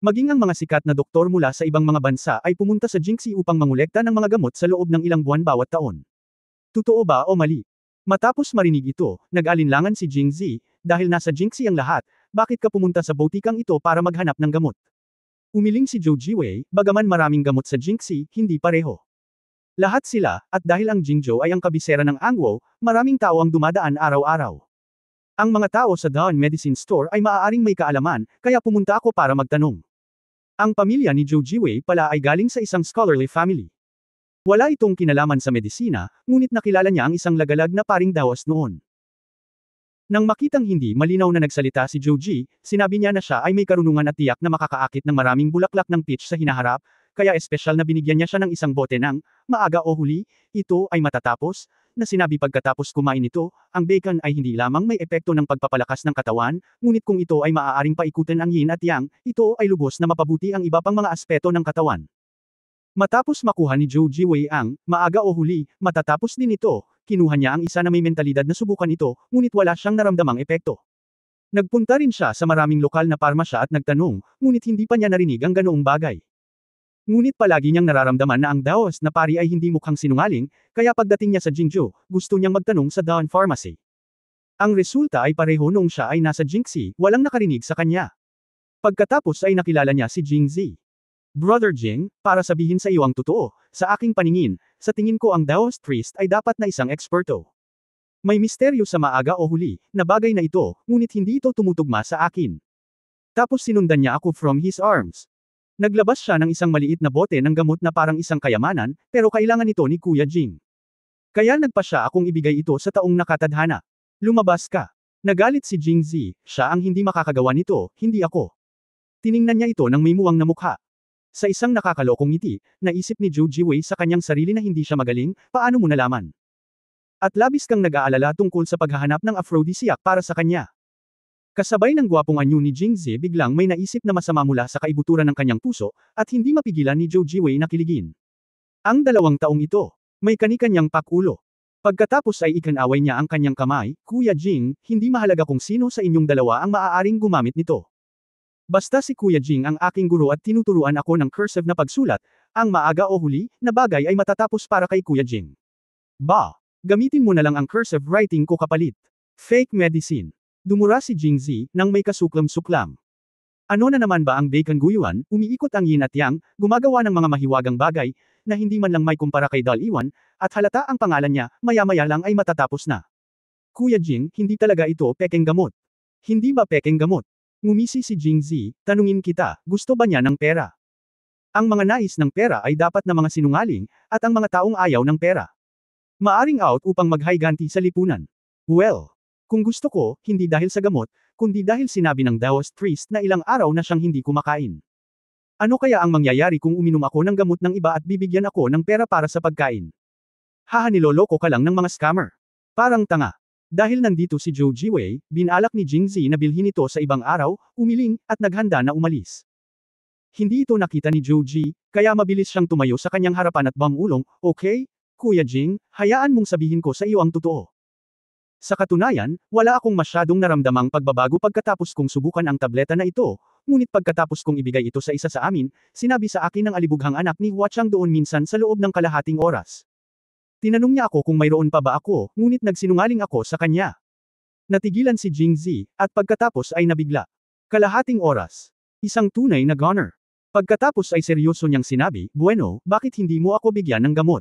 Maging ang mga sikat na doktor mula sa ibang mga bansa ay pumunta sa Jingxi upang mangolekta ng mga gamot sa loob ng ilang buwan bawat taon. Totoo ba o mali? Matapos marinig ito, nag-alinlangan si Jingxi, dahil nasa Jingxi ang lahat, bakit ka pumunta sa botikang ito para maghanap ng gamot? Umiling si Zhou Jiwei, bagaman maraming gamot sa Jingxi, hindi pareho. Lahat sila, at dahil ang Jingzhou ay ang kabisera ng Angwo, maraming tao ang dumadaan araw-araw. Ang mga tao sa Dawn Medicine Store ay maaaring may kaalaman, kaya pumunta ako para magtanong. Ang pamilya ni Zhou Jiwei pala ay galing sa isang scholarly family. Wala itong kinalaman sa medisina, ngunit nakilala niya ang isang lagalag na paring dawas noon. Nang makitang hindi malinaw na nagsalita si Zhou Ji, sinabi niya na siya ay may karunungan at tiyak na makakaakit ng maraming bulaklak ng peach sa hinaharap, kaya espesyal na binigyan niya siya ng isang bote ng, maaga o huli, ito ay matatapos, na sinabi pagkatapos kumain ito, ang bacon ay hindi lamang may epekto ng pagpapalakas ng katawan, ngunit kung ito ay maaaring paikutin ang yin at yang, ito ay lubos na mapabuti ang iba pang mga aspeto ng katawan. Matapos makuha ni Zhou Jiwei ang, maaga o huli, matatapos din ito, kinuha niya ang isa na may mentalidad na subukan ito, ngunit wala siyang naramdamang epekto. Nagpunta rin siya sa maraming lokal na parmasya at nagtanong, ngunit hindi pa niya narinig ang ganoong bagay. Ngunit palagi niyang nararamdaman na ang Daos na pari ay hindi mukhang sinungaling, kaya pagdating niya sa Jingzhou, gusto niyang magtanong sa Dawn Pharmacy. Ang resulta ay pareho noong siya ay nasa Jingxi, walang nakarinig sa kanya. Pagkatapos ay nakilala niya si Jingzi. Brother Jing, para sabihin sa iyo ang totoo, sa aking paningin, sa tingin ko ang Daos priest ay dapat na isang eksperto. May misteryo sa maaga o huli, na bagay na ito, ngunit hindi ito tumutugma sa akin. Tapos sinundan niya ako from his arms. Naglabas siya ng isang maliit na bote ng gamot na parang isang kayamanan, pero kailangan ito ni Kuya Jing. Kaya nagpa siya akong ibigay ito sa taong nakatadhana. Lumabas ka. Nagalit si Jingzi, siya ang hindi makakagawa nito, hindi ako. Tiningnan niya ito ng may muwang na mukha. Sa isang nakakalokong ngiti, naisip ni Zhou Jiwei sa kanyang sarili na hindi siya magaling, paano mo nalaman? At labis kang nag-aalala tungkol sa paghahanap ng aphrodisiac para sa kanya. Kasabay ng gwapong anyo ni Jingzi biglang may naisip na masama mula sa kaibuturan ng kanyang puso, at hindi mapigilan ni Zhou Jiwei na kiligin. Ang 2 taong ito, may kani-kanyang pakulo. Pagkatapos ay ikinaway niya ang kanyang kamay, Kuya Jing, hindi mahalaga kung sino sa inyong dalawa ang maaaring gumamit nito. Basta si Kuya Jing ang aking guro at tinuturuan ako ng cursive na pagsulat, ang maaga o huli, na bagay ay matatapos para kay Kuya Jing. Ba, gamitin mo na lang ang cursive writing ko kapalit. Fake medicine. Dumura si Jingzi, nang may kasuklam-suklam. Ano na naman ba ang bacon guyuan, umiikot ang yin at yang, gumagawa ng mga mahiwagang bagay, na hindi man lang may kumpara kay Dal Iwan, at halata ang pangalan niya, maya-maya lang ay matatapos na. Kuya Jing, hindi talaga ito pekeng gamot. Hindi ba pekeng gamot? Ngumisi si Jingzi, tanungin kita, gusto ba niya ng pera? Ang mga nais ng pera ay dapat na mga sinungaling, at ang mga taong ayaw ng pera. Maaring out upang maghayganti sa lipunan. Well, kung gusto ko, hindi dahil sa gamot, kundi dahil sinabi ng Daoist priest na ilang araw na siyang hindi kumakain. Ano kaya ang mangyayari kung uminom ako ng gamot ng iba at bibigyan ako ng pera para sa pagkain? Haha, niloloko ka lang ng mga scammer. Parang tanga. Dahil nandito si Zhou Jiwei, binalak ni Jingzi na bilhin ito sa ibang araw, umiling, at naghanda na umalis. Hindi ito nakita ni Zhou Ji, kaya mabilis siyang tumayo sa kanyang harapan at bumulong, okay, Kuya Jing, hayaan mong sabihin ko sa iyo ang totoo. Sa katunayan, wala akong masyadong naramdamang pagbabago pagkatapos kong subukan ang tableta na ito, ngunit pagkatapos kong ibigay ito sa isa sa amin, sinabi sa akin ng alibughang anak ni Hua Chang doon minsan sa loob ng kalahating oras. Tinanong niya ako kung mayroon pa ba ako, ngunit nagsinungaling ako sa kanya. Natigilan si Jingzi, at pagkatapos ay nabigla. Kalahating oras. Isang tunay na goner. Pagkatapos ay seryoso niyang sinabi, "Bueno, bakit hindi mo ako bigyan ng gamot?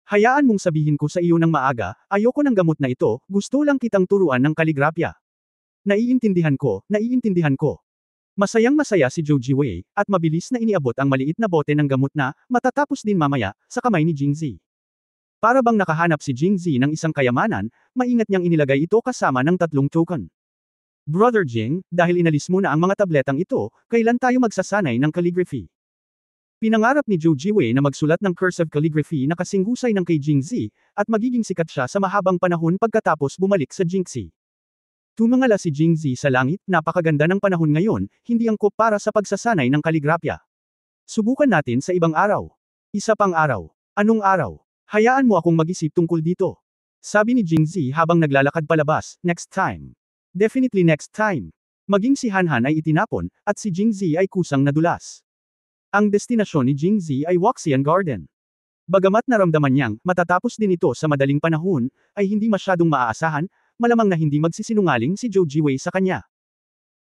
Hayaan mong sabihin ko sa iyo ng maaga, ayoko ng gamot na ito, gusto lang kitang turuan ng kaligrapya." Naiintindihan ko, naiintindihan ko. Masayang-masaya si Zhou Jiwei, at mabilis na iniabot ang maliit na bote ng gamot na, matatapos din mamaya, sa kamay ni Jingzi. Para bang nakahanap si Jingzi ng isang kayamanan, maingat niyang inilagay ito kasama ng 3 token. Brother Jing, dahil inalis mo na ang mga tabletang ito, kailan tayo magsasanay ng calligraphy? Pinangarap ni Zhou Jiwei na magsulat ng cursive calligraphy na kasing husay ng kay Jingzi, at magiging sikat siya sa mahabang panahon pagkatapos bumalik sa Jingxi. Tumangala si Jingzi sa langit, napakaganda ng panahon ngayon, hindi angkop para sa pagsasanay ng kaligrapya. Subukan natin sa ibang araw. Isa pang araw. Anong araw? Hayaan mo akong mag-isip tungkol dito. Sabi ni Jingzi habang naglalakad palabas, next time. Definitely next time. Maging si Hanhan ay itinapon, at si Jingzi ay kusang nadulas. Ang destinasyon ni Jingzi ay Waxian Garden. Bagamat naramdaman niyang, matatapos din ito sa madaling panahon, ay hindi masyadong maaasahan, malamang na hindi magsisinungaling si Zhou Jiwei sa kanya.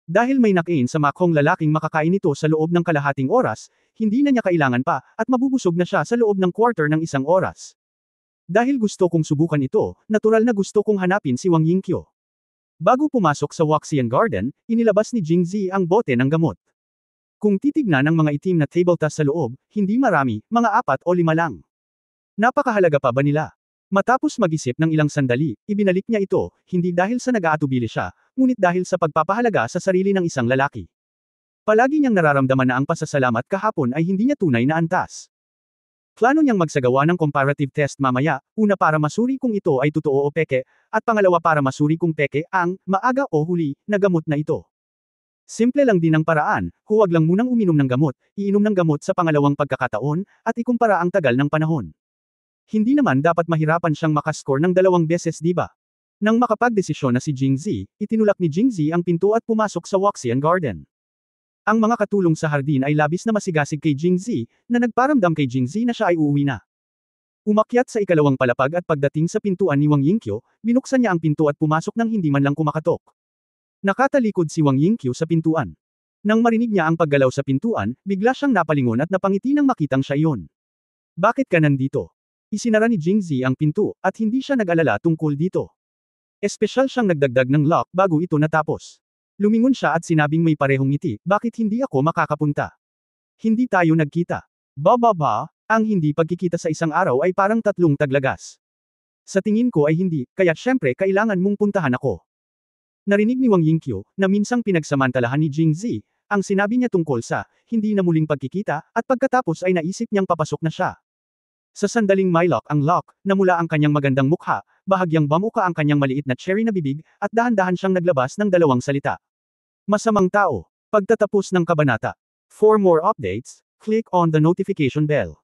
Dahil may nakain sa makong lalaking makakain ito sa loob ng kalahating oras, hindi na niya kailangan pa, at mabubusog na siya sa loob ng quarter ng 1 oras. Dahil gusto kong subukan ito, natural na gusto kong hanapin si Wang Yingqiu. Bago pumasok sa Waxian Garden, inilabas ni Jingzi ang bote ng gamot. Kung titignan ng mga itim na tabletop sa loob, hindi marami, mga 4 o 5 lang. Napakahalaga pa ba nila? Matapos mag-isip ng ilang sandali, ibinalik niya ito, hindi dahil sa nag-aatubili siya, ngunit dahil sa pagpapahalaga sa sarili ng isang lalaki. Palagi niyang nararamdaman na ang pasasalamat kahapon ay hindi niya tunay na antas. Plano niyang magsagawa ng comparative test mamaya, una para masuri kung ito ay totoo o peke, at pangalawa para masuri kung peke ang, maaga o huli, na gamot na ito. Simple lang din ang paraan, huwag lang munang uminom ng gamot, iinom ng gamot sa pangalawang pagkakataon, at ikumpara ang tagal ng panahon. Hindi naman dapat mahirapan siyang makascore ng 2 beses diba? Nang makapagdesisyon na si Jingzi, itinulak ni Jingzi ang pinto at pumasok sa Waxian Garden. Ang mga katulong sa hardin ay labis na masigasig kay Jingzi, na nagparamdam kay Jingzi na siya ay uuwi na. Umakyat sa ikalawang palapag at pagdating sa pintuan ni Wang Yingqiu, binuksan niya ang pinto at pumasok nang hindi man lang kumakatok. Nakatalikod si Wang Yingqiu sa pintuan. Nang marinig niya ang paggalaw sa pintuan, bigla siyang napalingon at napangiti nang makitang siya iyon. "Bakit ka nandito?" Isinara ni Jingzi ang pinto, at hindi siya nag-alala tungkol dito. Espesyal siyang nagdagdag ng lock bago ito natapos. Lumingon siya at sinabing may parehong ngiti, "Bakit hindi ako makakapunta? Hindi tayo nagkita." Ba, ang hindi pagkikita sa isang araw ay parang 3 taglagas. Sa tingin ko ay hindi, kaya syempre kailangan mong puntahan ako. Narinig ni Wang Yingqiu, na minsang pinagsamantalahan ni Jingzi, ang sinabi niya tungkol sa, hindi na muling pagkikita, at pagkatapos ay naisip niyang papasok na siya. Sa sandaling may lock ang lock, namula ang kanyang magandang mukha, bahagyang bamuka ang kanyang maliit na cherry na bibig, at dahan-dahan siyang naglabas ng 2 salita. Masamang tao. Pagtatapos ng kabanata. For more updates, click on the notification bell.